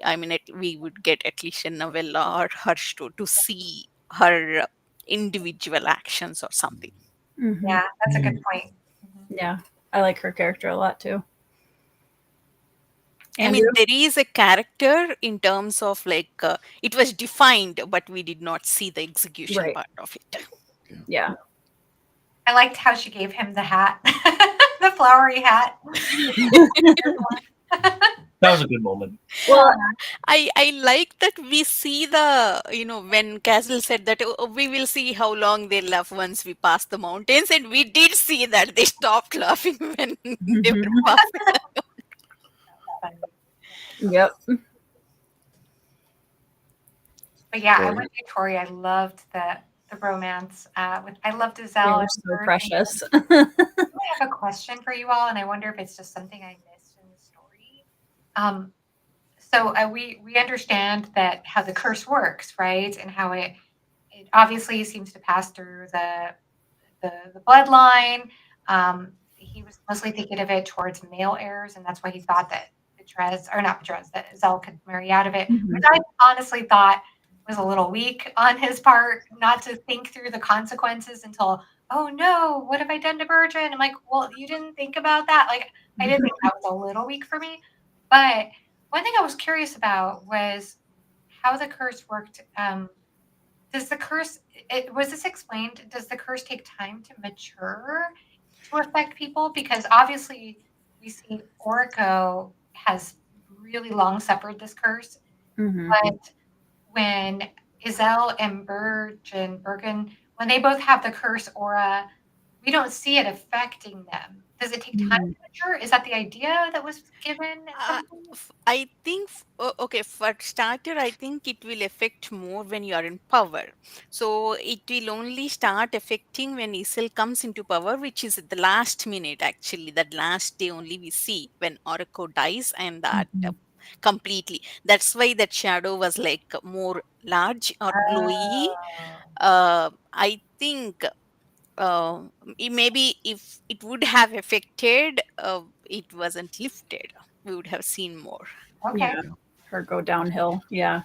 Speaker 4: would get at least a novella or her to see her individual actions or something.
Speaker 5: Yeah, that's a good point.
Speaker 1: Yeah, I like her character a lot too.
Speaker 4: I mean, there is a character in terms of like it was defined, but we did not see the execution part of it.
Speaker 1: Yeah.
Speaker 5: I liked how she gave him the hat, the flowery hat.
Speaker 2: That was a good moment.
Speaker 4: Well, I like that we see the, when Castle said that we will see how long they laugh once we pass the mountains, and we did see that they stopped laughing when they were passing.
Speaker 1: Yep.
Speaker 5: But yeah, I went to Tori. I loved the romance. I loved Iselle.
Speaker 1: They were so precious.
Speaker 5: I have a question for you all, and I wonder if it's just something I missed in the story. So we understand that how the curse works, right? And how it obviously seems to pass through the bloodline. He was mostly thinking of it towards male heirs, and that's why he thought that that Iselle could marry out of it, which I honestly thought was a little weak on his part, not to think through the consequences until, oh no, what have I done to Bertrand? I'm like, well, you didn't think about that. Like, I did think that was a little weak for me. But one thing I was curious about was how the curse worked. Does the curse, was this explained? Does the curse take time to mature to affect people? Because obviously we see Orico has really long suffered this curse. But when Iselle and Bergen, when they both have the curse aura, we don't see it affecting them. Does it take time to mature? Is that the idea that was given?
Speaker 4: I think, okay, for starter, I think it will affect more when you are in power. So it will only start affecting when Iselle comes into power, which is at the last minute, actually. That last day only we see when Oriko dies, and that completely. That's why that shadow was like more large or glowy. I think maybe if it would have affected, it wasn't lifted, we would have seen more.
Speaker 5: Okay.
Speaker 1: Yeah, her go downhill. Yeah.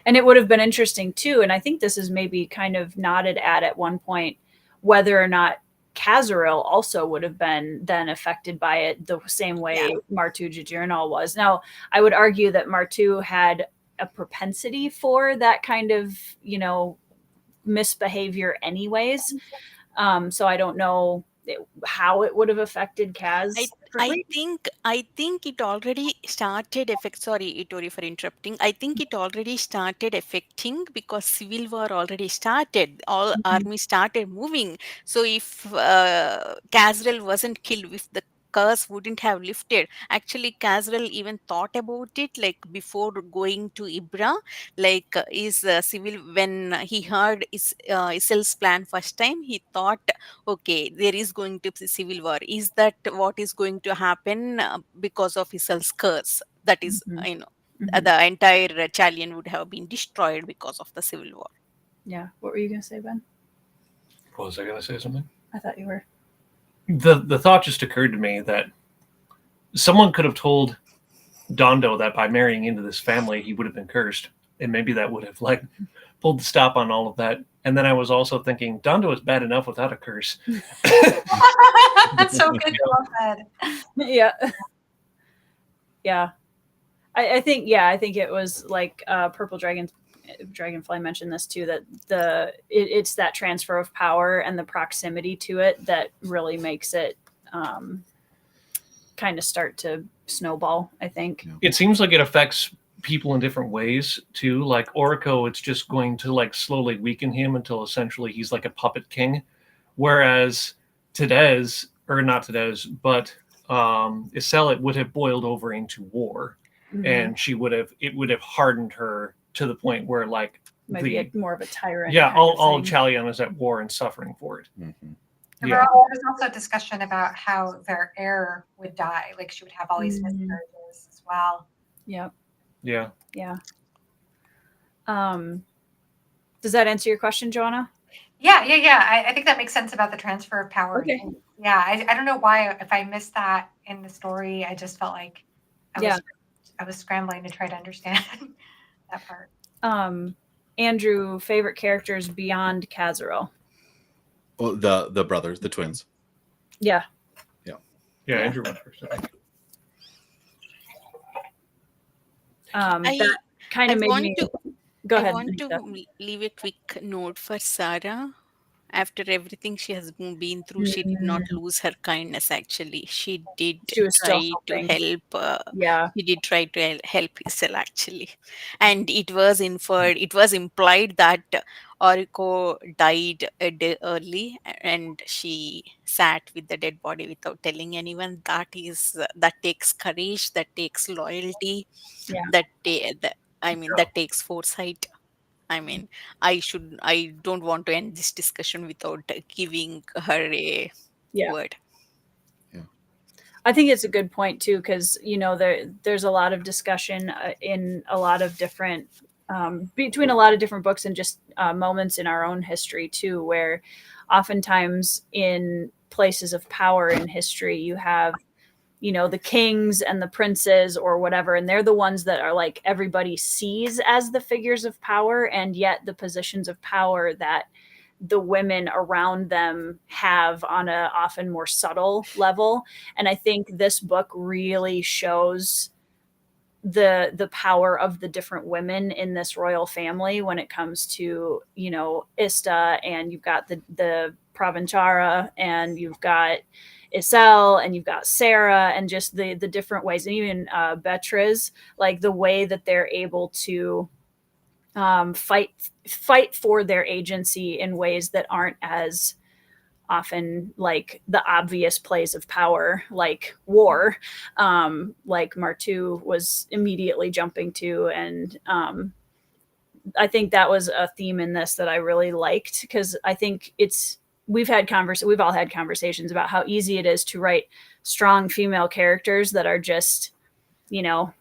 Speaker 1: And it would have been interesting too. And I think this is maybe kind of nodded at one point, whether or not Kazriel also would have been then affected by it the same way Martu Jijirnal was. Now, I would argue that Martu had a propensity for that kind of, misbehavior anyways. So I don't know how it would have affected Kaz. separately?
Speaker 4: I think it already started effect. Sorry, Itori, for interrupting. I think it already started affecting because civil war already started. All
Speaker 1: Mhm.
Speaker 4: armies started moving. So if Casrel wasn't killed, if the curse wouldn't have lifted, actually Casrel even thought about it, like before going to Ibra, like is civil when he heard Isil's plan first time, he thought, okay, there is going to be civil war. Is that what is going to happen because of Isil's curse? That is,
Speaker 1: Mhm.
Speaker 4: the
Speaker 1: Mhm.
Speaker 4: entire Chalion would have been destroyed because of the civil war.
Speaker 1: Yeah. What were you gonna say, Ben?
Speaker 2: What was I going to say something?
Speaker 1: I thought you were.
Speaker 2: The thought just occurred to me that someone could have told Dondo that by marrying into this family he would have been cursed, and maybe that would have like pulled the stop on all of that. And then I was also thinking Dondo is bad enough without a curse.
Speaker 5: That's so good. Well said.
Speaker 1: Yeah. Yeah. I think it was like Purple Dragonfly mentioned this too, that it's that transfer of power and the proximity to it that really makes it kind of start to snowball, I think.
Speaker 2: It seems like it affects people in different ways too. Like Oriko, it's just going to like slowly weaken him until essentially he's like a puppet king. Whereas Tedez, or not Tedez, but Iselit would have boiled over into war.
Speaker 1: Mhm.
Speaker 2: And it would have hardened her to the point where like
Speaker 1: Maybe more of a tyrant.
Speaker 2: Yeah,
Speaker 1: kind of
Speaker 2: all of
Speaker 1: thing.
Speaker 2: Chalion is at war and suffering for it.
Speaker 3: Mm-hmm.
Speaker 2: Yeah.
Speaker 5: There was also discussion about how their heir would die. Like she would have all these miscarriages as well.
Speaker 1: Yep.
Speaker 2: Yeah.
Speaker 1: Yeah. Does that answer your question, Joanna?
Speaker 5: Yeah. I think that makes sense about the transfer of power.
Speaker 1: Okay.
Speaker 5: Yeah, I don't know why, if I missed that in the story, I just felt like I was scrambling to try to understand that part.
Speaker 1: Andrew, favorite characters beyond Kazarel?
Speaker 3: Well, the brothers, the twins.
Speaker 1: Yeah.
Speaker 2: Yeah, Andrew went first.
Speaker 1: That kind of made me. Go ahead.
Speaker 4: I want to leave a quick note for Sarah. After everything she has been through, she did not lose her kindness. Actually, she did
Speaker 1: was still
Speaker 4: try to
Speaker 1: helping.
Speaker 4: help.
Speaker 1: Yeah.
Speaker 4: She did try to help Isel actually, and it was inferred. It was implied that Oriko died a day early, and she sat with the dead body without telling anyone. That takes courage. That takes loyalty.
Speaker 1: Yeah.
Speaker 4: That takes foresight. I mean, I don't want to end this discussion without giving her a word.
Speaker 3: Yeah.
Speaker 1: I think it's a good point too, because there's a lot of discussion in a lot of different between a lot of different books and just moments in our own history too, where oftentimes in places of power in history you have the kings and the princes or whatever, and they're the ones that are like everybody sees as the figures of power, and yet the positions of power that the women around them have on a often more subtle level. And I think this book really shows the power of the different women in this royal family when it comes to Ista, and you've got the Provenchara, and you've got Isel, and you've got Sarah, and just the different ways, and even Beatriz, like the way that they're able to fight for their agency in ways that aren't as often like the obvious plays of power, like war, like Martu was immediately jumping to. And I think that was a theme in this that I really liked, because I think we've all had conversations about how easy it is to write strong female characters that are just,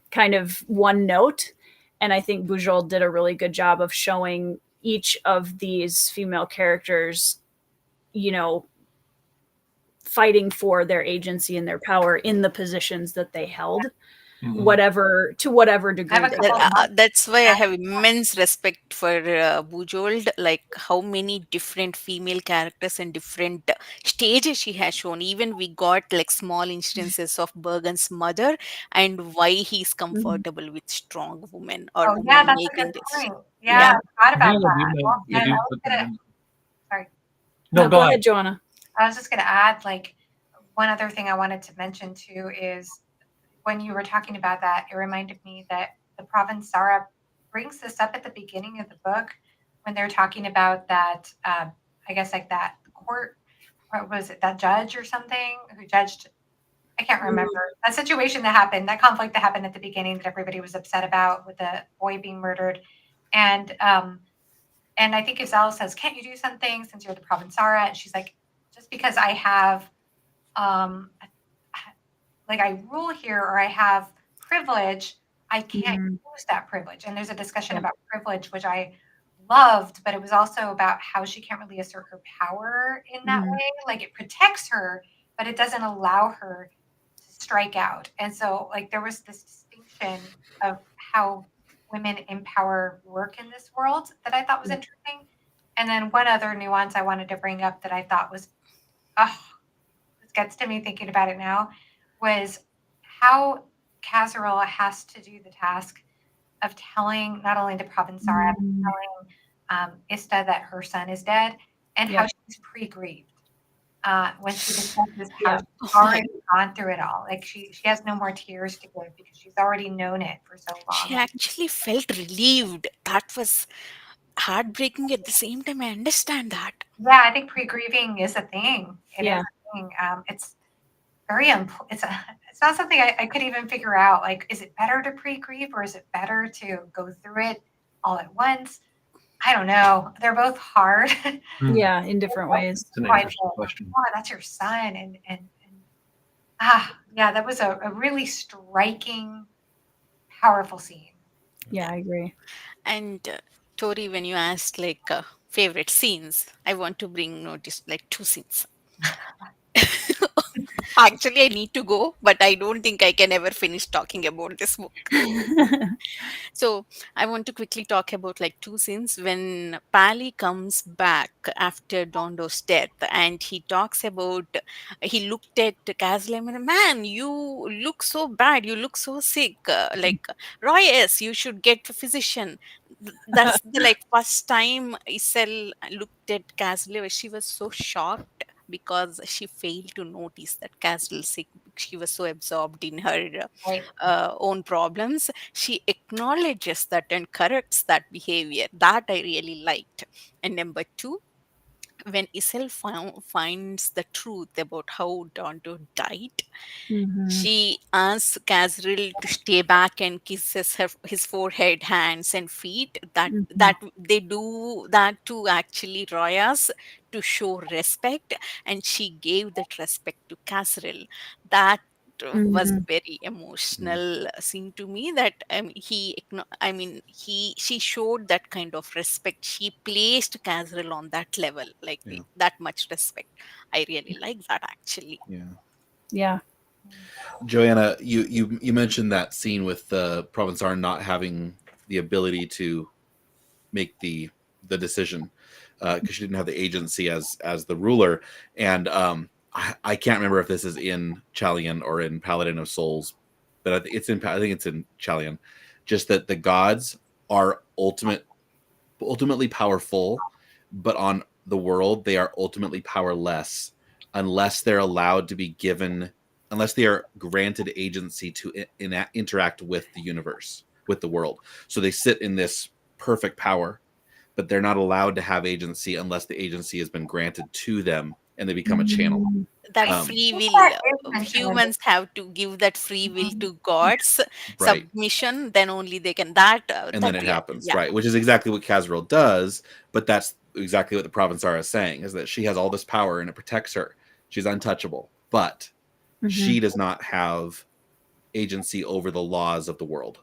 Speaker 1: kind of one note. And I think Bujold did a really good job of showing each of these female characters, fighting for their agency and their power in the positions that they held, whatever degree.
Speaker 4: That's why I have immense respect for Bujold, like how many different female characters and different stages she has shown. Even we got like small instances of Bergen's mother and why he's comfortable with strong women or women
Speaker 5: that's
Speaker 4: making
Speaker 5: a good
Speaker 4: this.
Speaker 5: point. Yeah, I forgot about that.
Speaker 2: Sorry.
Speaker 1: No, go ahead, Joanna.
Speaker 5: I was just going to add, like, one other thing I wanted to mention too is when you were talking about that, it reminded me that the Provençara brings this up at the beginning of the book when they're talking about that, I guess like that court, or was it that judge or something who judged, I can't remember, that situation that happened, that conflict that happened at the beginning that everybody was upset about with the boy being murdered. And I think Isabel says, can't you do something since you're the Provençara? And she's like, just because I have, like I rule here or I have privilege, I can't use that privilege. And there's a discussion about privilege, which I loved, but it was also about how she can't really assert her power in that way. Like it protects her, but it doesn't allow her to strike out. And so like there was this distinction of how women in power work in this world that I thought was interesting. And then one other nuance I wanted to bring up that I thought was, this gets to me thinking about it now, was how Casserole has to do the task of telling not only the Provençara, but telling Ista that her son is dead, and how she's pre-grieved when she discusses how she's already gone through it all. Like she has no more tears to give because she's already known it for so long.
Speaker 4: She actually felt relieved. That was heartbreaking at the same time. I understand that.
Speaker 5: Yeah, I think pre-grieving is a thing. It is a thing. It's very it's not something I could even figure out. Like, is it better to pre-grieve or is it better to go through it all at once? I don't know. They're both hard.
Speaker 1: Yeah, in different ways.
Speaker 2: It's an interesting question.
Speaker 5: Oh, that's your son, and yeah, that was a really striking, powerful scene.
Speaker 1: Yeah, I agree.
Speaker 4: And Tori, when you asked like favorite scenes, I want to bring notice like 2 scenes. Actually, I need to go, but I don't think I can ever finish talking about this book. So I want to quickly talk about like 2 scenes when Pally comes back after Dondo's death, and he talks about, he looked at Caslem and, man, you look so bad, you look so sick. Like, Royce, you should get a physician. That's the like first time Isel looked at Caslem. She was so shocked because she failed to notice that Castle sick. She was so absorbed in her own problems. She acknowledges that and corrects that behavior. That I really liked. And number 2, when Isel finds the truth about how Dondo died, she asks Casriel to stay back and kisses his forehead, hands, and feet. That they do that to actually Royas to show respect, and she gave that respect to Casriel. That was very emotional scene to me. That she showed that kind of respect. She placed Casriel on that level, like that much respect. I really like that actually.
Speaker 1: Yeah.
Speaker 3: Joanna, you mentioned that scene with the Provençar not having the ability to make the decision because she didn't have the agency as the ruler, and I can't remember if this is in Chalion or in Paladin of Souls, but I think it's in Chalion. Just that the gods are ultimately powerful, but on the world they are ultimately powerless unless they're allowed to be given, unless they are granted agency to interact with the universe, with the world. So they sit in this perfect power, but they're not allowed to have agency unless the agency has been granted to them and they become a channel.
Speaker 4: That free will, humans have to give that free will to gods, submission, then only they can
Speaker 3: and then it happens, right? Which is exactly what Casriel does, but that's exactly what the Provençara is saying, is that she has all this power and it protects her. She's untouchable, but she does not have agency over the laws of the world.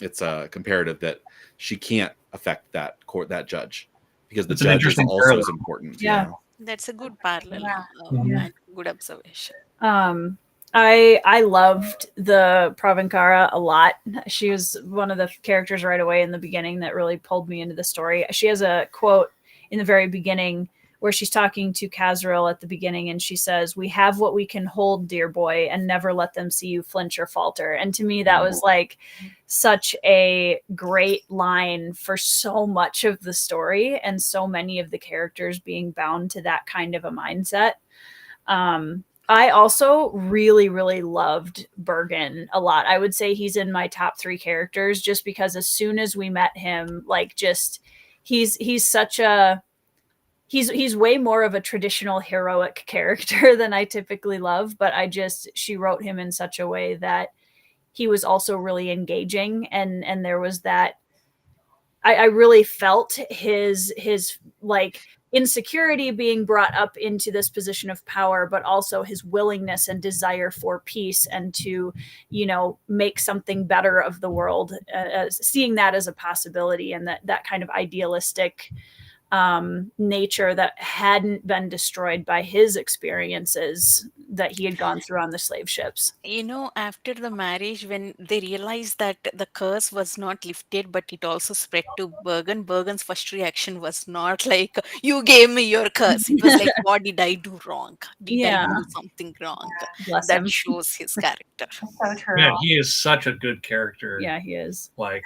Speaker 3: It's a comparative that she can't affect that judge because the judge is also as important.
Speaker 1: Yeah.
Speaker 4: That's a good parallel. And good observation.
Speaker 1: I loved the Provençara a lot. She was one of the characters right away in the beginning that really pulled me into the story. She has a quote in the very beginning where she's talking to Kazriel at the beginning, and she says, "We have what we can hold, dear boy, and never let them see you flinch or falter." And to me, that was like such a great line for so much of the story and so many of the characters being bound to that kind of a mindset. I also really, really loved Bergen a lot. I would say he's in my top 3 characters, just because as soon as we met him, like, just he's such a he's way more of a traditional heroic character than I typically love, but she wrote him in such a way that he was also really engaging, and there was that I really felt his like insecurity being brought up into this position of power, but also his willingness and desire for peace and to, make something better of the world, seeing that as a possibility, and that kind of idealistic nature that hadn't been destroyed by his experiences that he had gone through on the slave ships.
Speaker 4: After the marriage, when they realized that the curse was not lifted, but it also spread to Bergen's first reaction was not like, "You gave me your curse." It was like, "What did I do wrong? Did I do something wrong?"
Speaker 1: Bless
Speaker 4: that
Speaker 1: him.
Speaker 4: shows his character.
Speaker 5: So true.
Speaker 2: Yeah, he is such a good character.
Speaker 1: Yeah, he is.
Speaker 2: Like,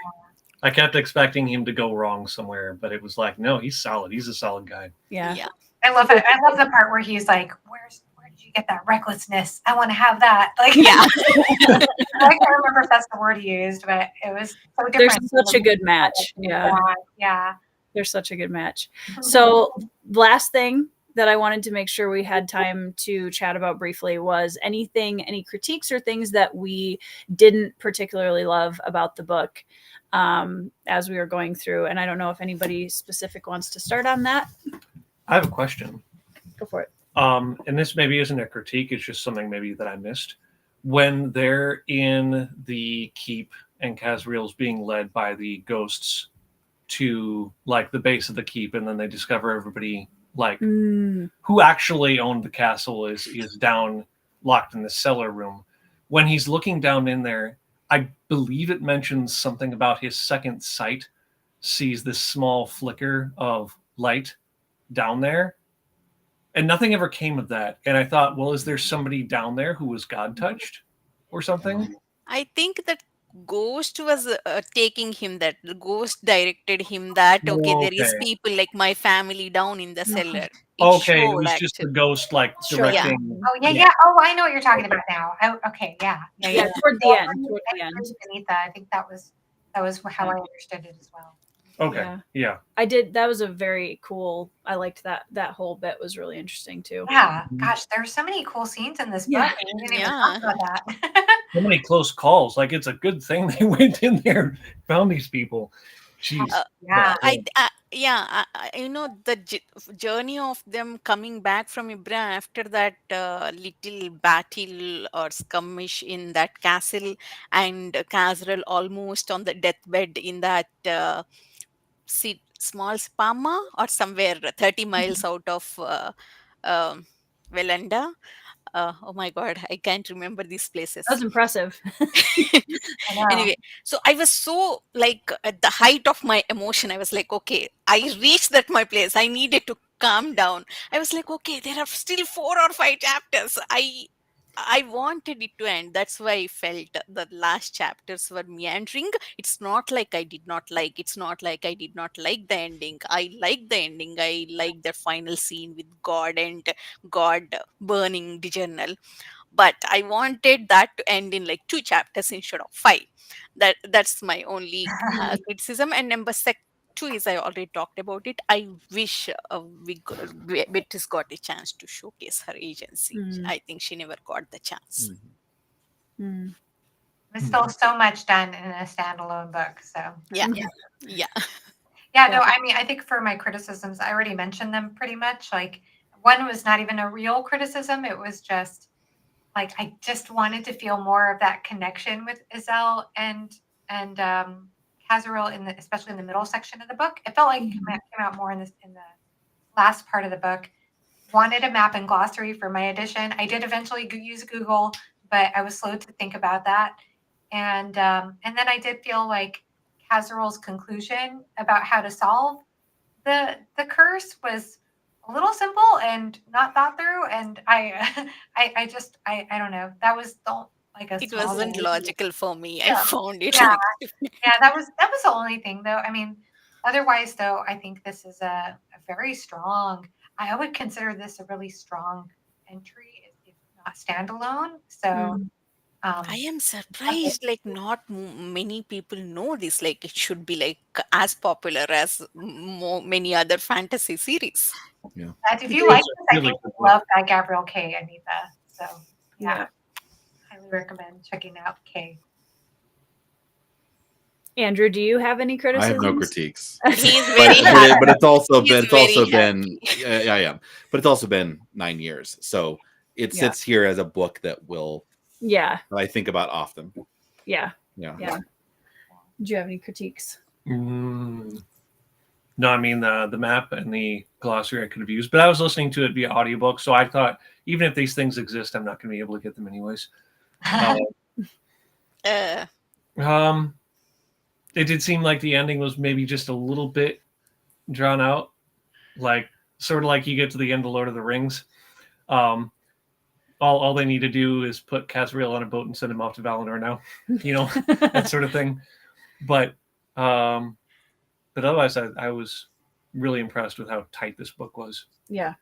Speaker 2: I kept expecting him to go wrong somewhere, but it was like, no, he's solid. He's a solid guy.
Speaker 1: Yeah.
Speaker 5: I love it. I love the part where he's like, where did you get that recklessness? I want to have that. Like,
Speaker 4: Yeah.
Speaker 5: I can't remember if that's the word he used, but it was so different.
Speaker 1: There's such a good match. Yeah. They're such a good match. So last thing that I wanted to make sure we had time to chat about briefly was any critiques or things that we didn't particularly love about the book as we were going through. And I don't know if anybody specific wants to start on that.
Speaker 2: I have a question.
Speaker 1: Go for it.
Speaker 2: And this maybe isn't a critique, it's just something maybe that I missed. When they're in the keep and Kazriel's being led by the ghosts to like the base of the keep, and then they discover everybody like who actually owned the castle is down locked in the cellar room. When he's looking down in there, I believe it mentions something about his second sight sees this small flicker of light down there, and nothing ever came of that. And I thought, well, is there somebody down there who was God touched or something?
Speaker 4: I think that ghost was taking him, that the ghost directed him that there is people like my family down in the cellar.
Speaker 2: It was just the ghost like directing.
Speaker 5: Oh, I know what you're talking about now.
Speaker 1: Toward the end.
Speaker 5: Anita, I think that was how I understood it as well.
Speaker 2: Okay. Yeah.
Speaker 1: I did. That was a very cool. I liked that whole bit was really interesting too.
Speaker 5: Yeah. Gosh, there's so many cool scenes in this book. I didn't even talk about that.
Speaker 2: So many close calls. Like, it's a good thing they went in there and found these people. Jeez.
Speaker 4: The journey of them coming back from Ibra after that little battle or skirmish in that castle, and Kazriel almost on the deathbed in that small Spama or somewhere 30 miles out of Velenda. Oh my God, I can't remember these places.
Speaker 1: That was impressive.
Speaker 4: Anyway, so I was so like at the height of my emotion. I was like, okay, I reached my place. I needed to calm down. I was like, okay, there are still 4 or 5 chapters. I wanted it to end. That's why I felt the last chapters were meandering. It's not like I did not like. It's not like I did not like the ending. I liked the ending. I liked the final scene with God and God burning the journal. But I wanted that to end in like 2 chapters instead of 5. That's my only criticism. And number 2 is I already talked about it. I wish Beatrice got a chance to showcase her agency. I think she never got the chance.
Speaker 5: There's still so much done in a standalone book. So
Speaker 4: yeah.
Speaker 5: No, I mean, I think for my criticisms, I already mentioned them pretty much. Like, one was not even a real criticism. It was just like I just wanted to feel more of that connection with Iselle and Kazriel especially in the middle section of the book. It felt like it came out more in the last part of the book. Wanted a map and glossary for my edition. I did eventually use Google, but I was slow to think about that. And then I did feel like Kazriel's conclusion about how to solve the curse was a little simple and not thought through. And I don't know. That was like a
Speaker 4: It
Speaker 5: small
Speaker 4: wasn't
Speaker 5: thing.
Speaker 4: logical for me. I
Speaker 5: Yeah.
Speaker 4: found it
Speaker 5: Yeah.
Speaker 4: like
Speaker 5: Yeah, that was the only thing though. I mean, otherwise though, I think this is a very strong. I would consider this a really strong entry, if not standalone. So,
Speaker 4: I am
Speaker 5: okay.
Speaker 4: surprised, like not many people know this. Like it should be like as popular as many other fantasy series.
Speaker 3: Yeah.
Speaker 5: If you like
Speaker 2: It's a
Speaker 5: this, I
Speaker 2: really
Speaker 5: think
Speaker 2: good
Speaker 5: you
Speaker 2: book.
Speaker 5: love Guy Gabriel K, Anita. So yeah,
Speaker 1: Yeah.
Speaker 5: highly recommend checking out K.
Speaker 1: Andrew, do you have any
Speaker 3: I
Speaker 1: criticisms?
Speaker 3: have no critiques.
Speaker 4: He's very happy.
Speaker 3: But it's also
Speaker 4: He's
Speaker 3: been yeah, I am. But it's also been 9 years. So it sits here as a book that I think about often.
Speaker 1: Yeah.
Speaker 3: Yeah.
Speaker 1: Do you have any critiques?
Speaker 2: No, I mean the map and the glossary I could have used, but I was listening to it via audiobook, so I thought even if these things exist, I'm not going to be able to get them anyways. It did seem like the ending was maybe just a little bit drawn out, like sort of like you get to the end of Lord of the Rings. All they need to do is put Casriel on a boat and send him off to Valinor now, that sort of thing. But otherwise, I was really impressed with how tight this book was.
Speaker 1: Yeah.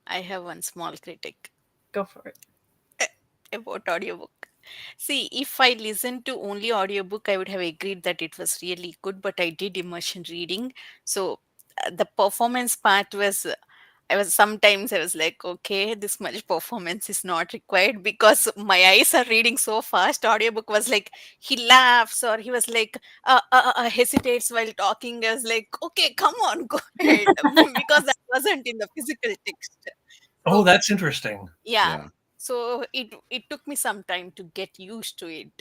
Speaker 4: I have one small critic.
Speaker 1: Go for it.
Speaker 4: About audiobook. See, if I listened to only audiobook, I would have agreed that it was really good, but I did immersion reading. So the performance part was, I was like, okay, this much performance is not required because my eyes are reading so fast. Audiobook was like, he laughs or he was like, hesitates while talking. I was like, okay, come on, go ahead. Because that wasn't in the physical text.
Speaker 2: Oh, that's interesting.
Speaker 4: Yeah. So it took me some time to get used to it.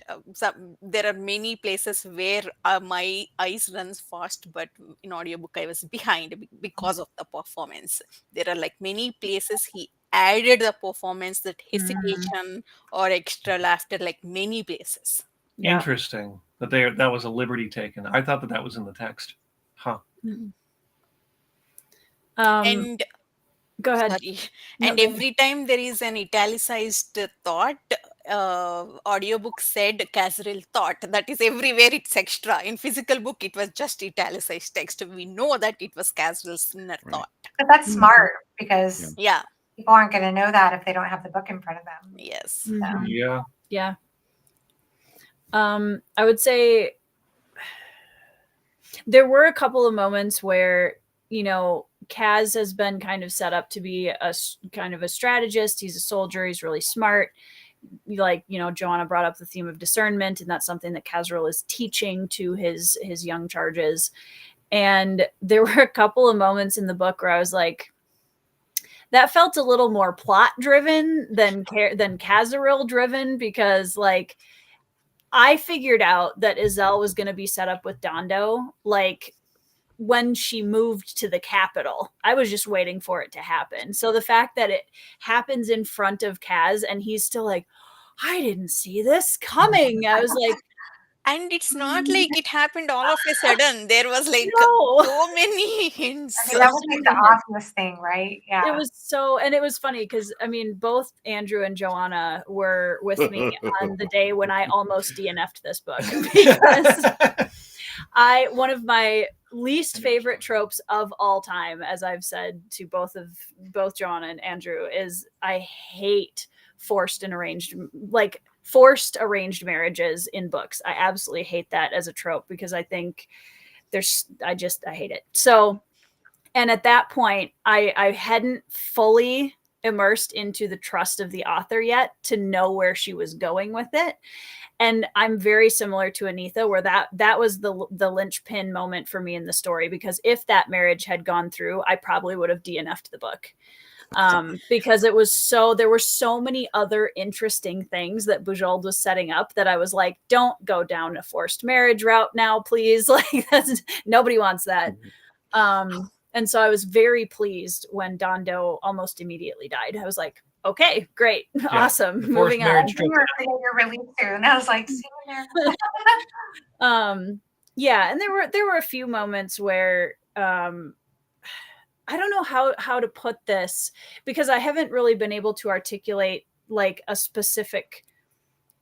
Speaker 4: There are many places where my eyes runs fast, but in audiobook I was behind because of the performance. There are like many places he added the performance, that hesitation or extra laughter, like many places.
Speaker 1: Yeah.
Speaker 2: Interesting that was a liberty taken. I thought that was in the text. Huh.
Speaker 4: And
Speaker 1: go ahead.
Speaker 4: Sorry. And every time there is an italicized thought, audiobook said Casriel thought. That is everywhere it's extra. In physical book, it was just italicized text. We know that it was Casriel's inner thought.
Speaker 5: But that's smart because
Speaker 4: Yeah.
Speaker 5: people aren't going to know that if they don't have the book in front of them.
Speaker 4: Yes.
Speaker 2: Yeah.
Speaker 1: I would say there were a couple of moments where, Kaz has been kind of set up to be a kind of a strategist. He's a soldier. He's really smart. Like, Joanna brought up the theme of discernment, and that's something that Casriel is teaching to his young charges. And there were a couple of moments in the book where I was like, that felt a little more plot driven than Casriel driven, because like I figured out that Izelle was going to be set up with Dondo, like when she moved to the capital. I was just waiting for it to happen. So the fact that it happens in front of Kaz and he's still like, I didn't see this coming. I was like,
Speaker 4: and it's not like it happened all of a sudden. There was like so many hints.
Speaker 5: I mean, that was like the obvious thing, right? Yeah.
Speaker 1: It was and it was funny because I mean, both Andrew and Joanna were with me on the day when I almost DNF'd this book, because one of my least favorite tropes of all time, as I've said to both Joanna and Andrew, is I hate forced arranged marriages in books. I absolutely hate that as a trope, because I think I hate it. So, and at that point, I hadn't fully immersed into the trust of the author yet to know where she was going with it. And I'm very similar to Anita, where that was the linchpin moment for me in the story, because if that marriage had gone through, I probably would have DNF'd the book. Because there were so many other interesting things that Bujold was setting up that I was like, don't go down a forced marriage route now, please. Like, nobody wants that. And so I was very pleased when Dondo almost immediately died. I was like, okay, great, awesome, moving on.
Speaker 5: You're released soon. I was like, see you there.
Speaker 1: Yeah, and there were a few moments where I don't know how to put this, because I haven't really been able to articulate like a specific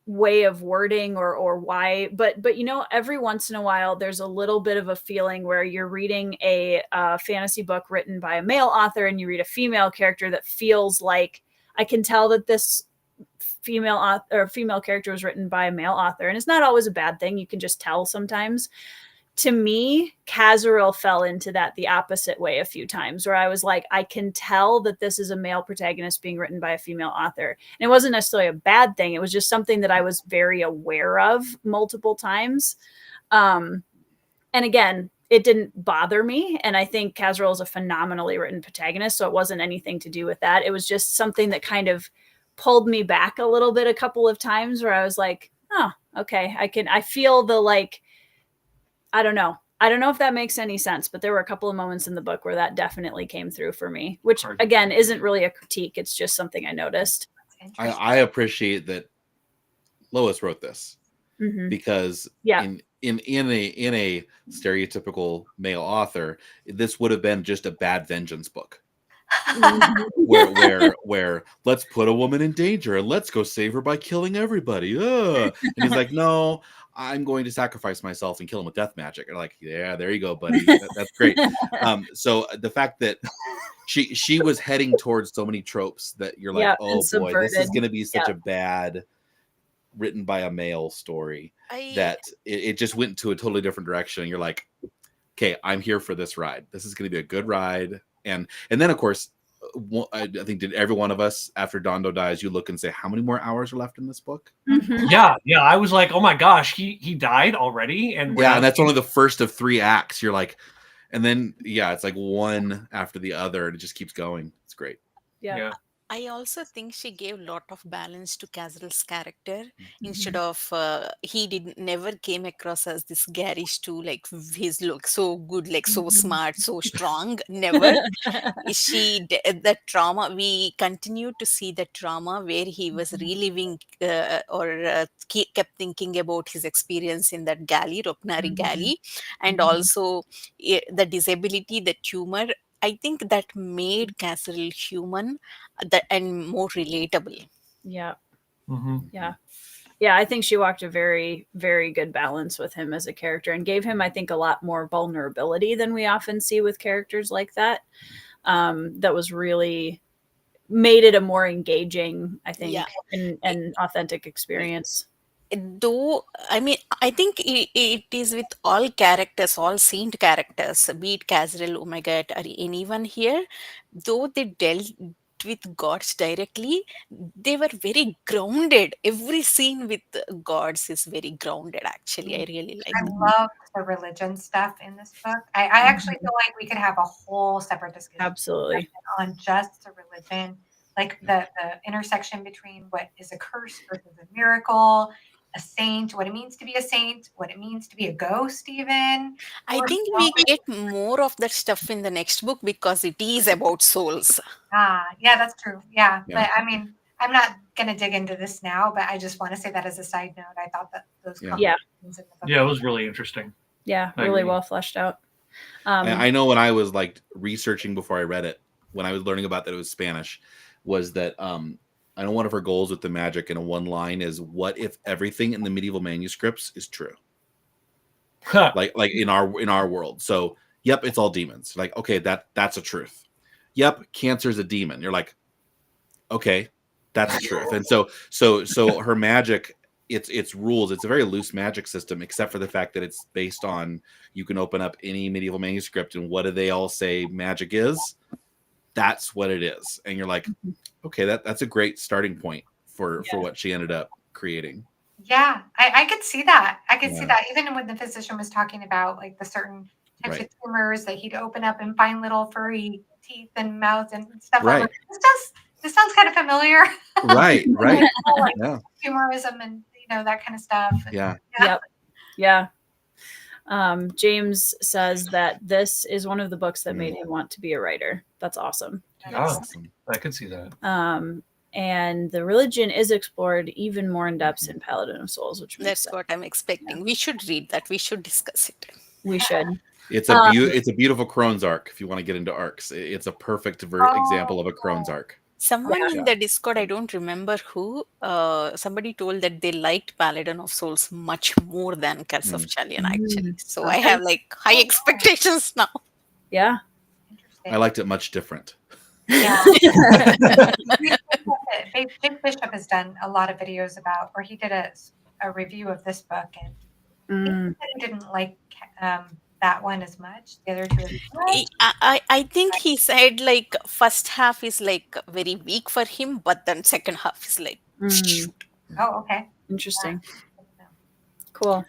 Speaker 1: way of wording or why, but every once in a while there's a little bit of a feeling where you're reading a fantasy book written by a male author and you read a female character that feels like I can tell that this female character was written by a male author, and it's not always a bad thing. You can just tell sometimes. To me, Kazaril fell into that the opposite way a few times, where I was like, I can tell that this is a male protagonist being written by a female author. And it wasn't necessarily a bad thing. It was just something that I was very aware of multiple times. And again, it didn't bother me. And I think Kazaril is a phenomenally written protagonist, so it wasn't anything to do with that. It was just something that kind of pulled me back a little bit a couple of times, where I was like, oh, okay, I feel the like, I don't know if that makes any sense, but there were a couple of moments in the book where that definitely came through for me, which again isn't really a critique. It's just something I noticed.
Speaker 3: I appreciate that Lois wrote this, because in a stereotypical male author, this would have been just a bad vengeance book. where let's put a woman in danger and let's go save her by killing everybody. And he's like, no, I'm going to sacrifice myself and kill him with death magic. And like, yeah, there you go, buddy. That's great. So the fact that she was heading towards so many tropes that you're like, oh boy, this is going to be such a bad written by a male story, that it just went to a totally different direction. And you're like, okay, I'm here for this ride. This is going to be a good ride. And then of course, I think did every one of us, after Dondo dies, you look and say, how many more hours are left in this book?
Speaker 2: Yeah. I was like, oh my gosh, he died already, and
Speaker 3: and that's only the first of 3 acts. You're like, and then it's like one after the other, and it just keeps going. It's great.
Speaker 1: Yeah.
Speaker 4: I also think she gave a lot of balance to Kazaril's character. Instead of he never came across as this garish too, like his look so good, like so smart, so strong. Never. The trauma, we continue to see the trauma where he was reliving kept thinking about his experience in that galley, Ropnari galley, and also the disability, the tumor. I think that made Kazaril human and more relatable.
Speaker 1: Yeah. I think she walked a very, very good balance with him as a character, and gave him, I think, a lot more vulnerability than we often see with characters like that. That was really made it a more engaging, I think, and authentic experience.
Speaker 4: Though, I mean, I think it is with all characters, all saint characters, be it Kazaril, Omega, or anyone here, though they dealt with gods directly, they were very grounded. Every scene with gods is very grounded, actually. I really like it.
Speaker 5: I love the religion stuff in this book. I actually feel like we could have a whole separate discussion on just the religion, like the intersection between what is a curse versus a miracle, a saint, what it means to be a saint, what it means to be a ghost even.
Speaker 4: I think we get more of that stuff in the next book because it is about souls.
Speaker 5: Yeah, that's true. Yeah. But I mean, I'm not going to dig into this now, but I just want to say that as a side note. I thought that those in the book.
Speaker 2: Yeah, it was really interesting.
Speaker 1: Yeah, really well fleshed out.
Speaker 3: I know when I was like researching before I read it, when I was learning about that it was Spanish, was that I know one of her goals with the magic in a one line is, what if everything in the medieval manuscripts is true? like in our world. So, yep, it's all demons. Like, okay, that's a truth. Yep, cancer's a demon. You're like, okay, that's a truth. And so her magic, it's rules. It's a very loose magic system, except for the fact that it's based on, you can open up any medieval manuscript and what do they all say magic is? That's what it is. And you're like, okay, that's a great starting point for what she ended up creating.
Speaker 5: Yeah, I could see that. I could see that. Even when the physician was talking about like the certain types of tumors that he'd open up and find little furry teeth and mouths and stuff.
Speaker 3: Right.
Speaker 5: Like, this sounds kind of familiar.
Speaker 3: Right.
Speaker 5: Like humorism and that kind of stuff.
Speaker 1: Yeah. James says that this is one of the books that made him want to be a writer. That's awesome.
Speaker 2: Awesome. I could see that.
Speaker 1: And the religion is explored even more in depth in Paladin of Souls, which
Speaker 4: that's what I'm expecting. We should read that. We should discuss it.
Speaker 1: We should.
Speaker 3: It's a beautiful Crohn's arc. If you want to get into arcs, it's a perfect example of a Crohn's arc.
Speaker 4: Someone in the Discord, I don't remember who, somebody told that they liked Paladin of Souls much more than Curse of Chalion, actually. So I have like high expectations now.
Speaker 1: Yeah.
Speaker 5: Interesting.
Speaker 3: I liked it much different.
Speaker 5: Yeah. Big Bishop has done a lot of videos about, or he did a review of this book, and he didn't like that one as much. The other two.
Speaker 4: I think he said like first half is like very weak for him, but then second half is like.
Speaker 5: Oh, okay.
Speaker 1: Interesting. Yeah. Cool.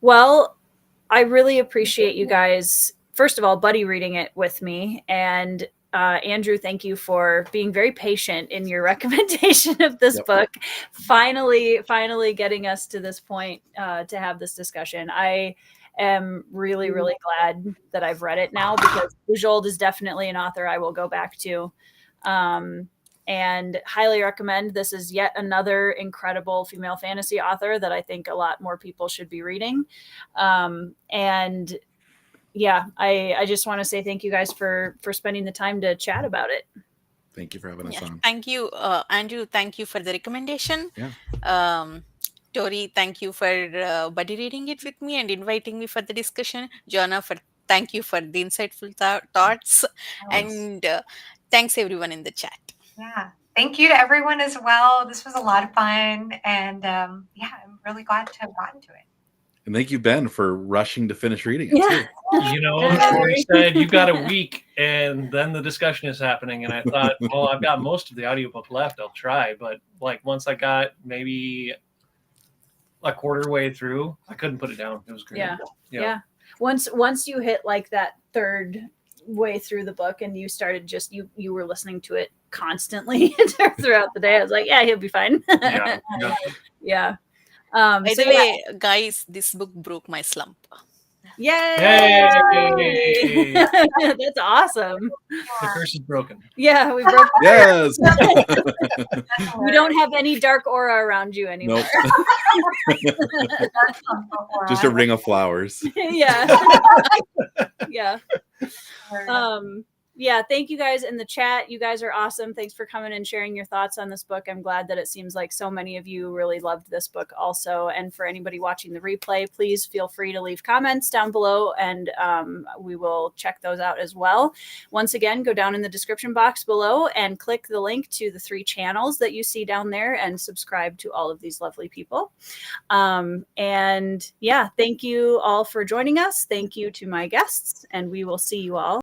Speaker 1: Well, I really appreciate you guys, first of all, buddy reading it with me. And Andrew, thank you for being very patient in your recommendation of this book. Finally getting us to this point to have this discussion. I am really, really glad that I've read it now, because Bujold is definitely an author I will go back to. And highly recommend. This is yet another incredible female fantasy author that I think a lot more people should be reading. And yeah, I just want to say thank you guys for spending the time to chat about it.
Speaker 3: Thank you for having us on.
Speaker 4: Thank you, Andrew. Thank you for the recommendation. Tori, thank you for buddy reading it with me and inviting me for the discussion. Joanna, thank you for the insightful thoughts. And thanks everyone in the chat.
Speaker 5: Yeah. Thank you to everyone as well. This was a lot of fun. And I'm really glad to have gotten to it.
Speaker 3: And thank you, Ben, for rushing to finish reading it too.
Speaker 2: You know, Tori said you got a week and then the discussion is happening. And I thought, well, I've got most of the audiobook left. I'll try. But like once I got maybe a quarter way through, I couldn't put it down. It was great.
Speaker 1: Yeah. Once you hit like that third way through the book and you started just you were listening to it constantly throughout the day, I was like, yeah, he'll be fine. Yeah.
Speaker 4: By the way, guys, this book broke my slump.
Speaker 1: Yay! That's awesome.
Speaker 2: The curse is broken.
Speaker 1: Yeah, we broke.
Speaker 3: Yes.
Speaker 1: We don't have any dark aura around you anymore.
Speaker 3: Nope. Just a ring of flowers.
Speaker 1: Yeah. Yeah, thank you guys in the chat. You guys are awesome. Thanks for coming and sharing your thoughts on this book. I'm glad that it seems like so many of you really loved this book also. And for anybody watching the replay, please feel free to leave comments down below and we will check those out as well. Once again, go down in the description box below and click the link to the 3 channels that you see down there and subscribe to all of these lovely people. And yeah, thank you all for joining us. Thank you to my guests, and we will see you all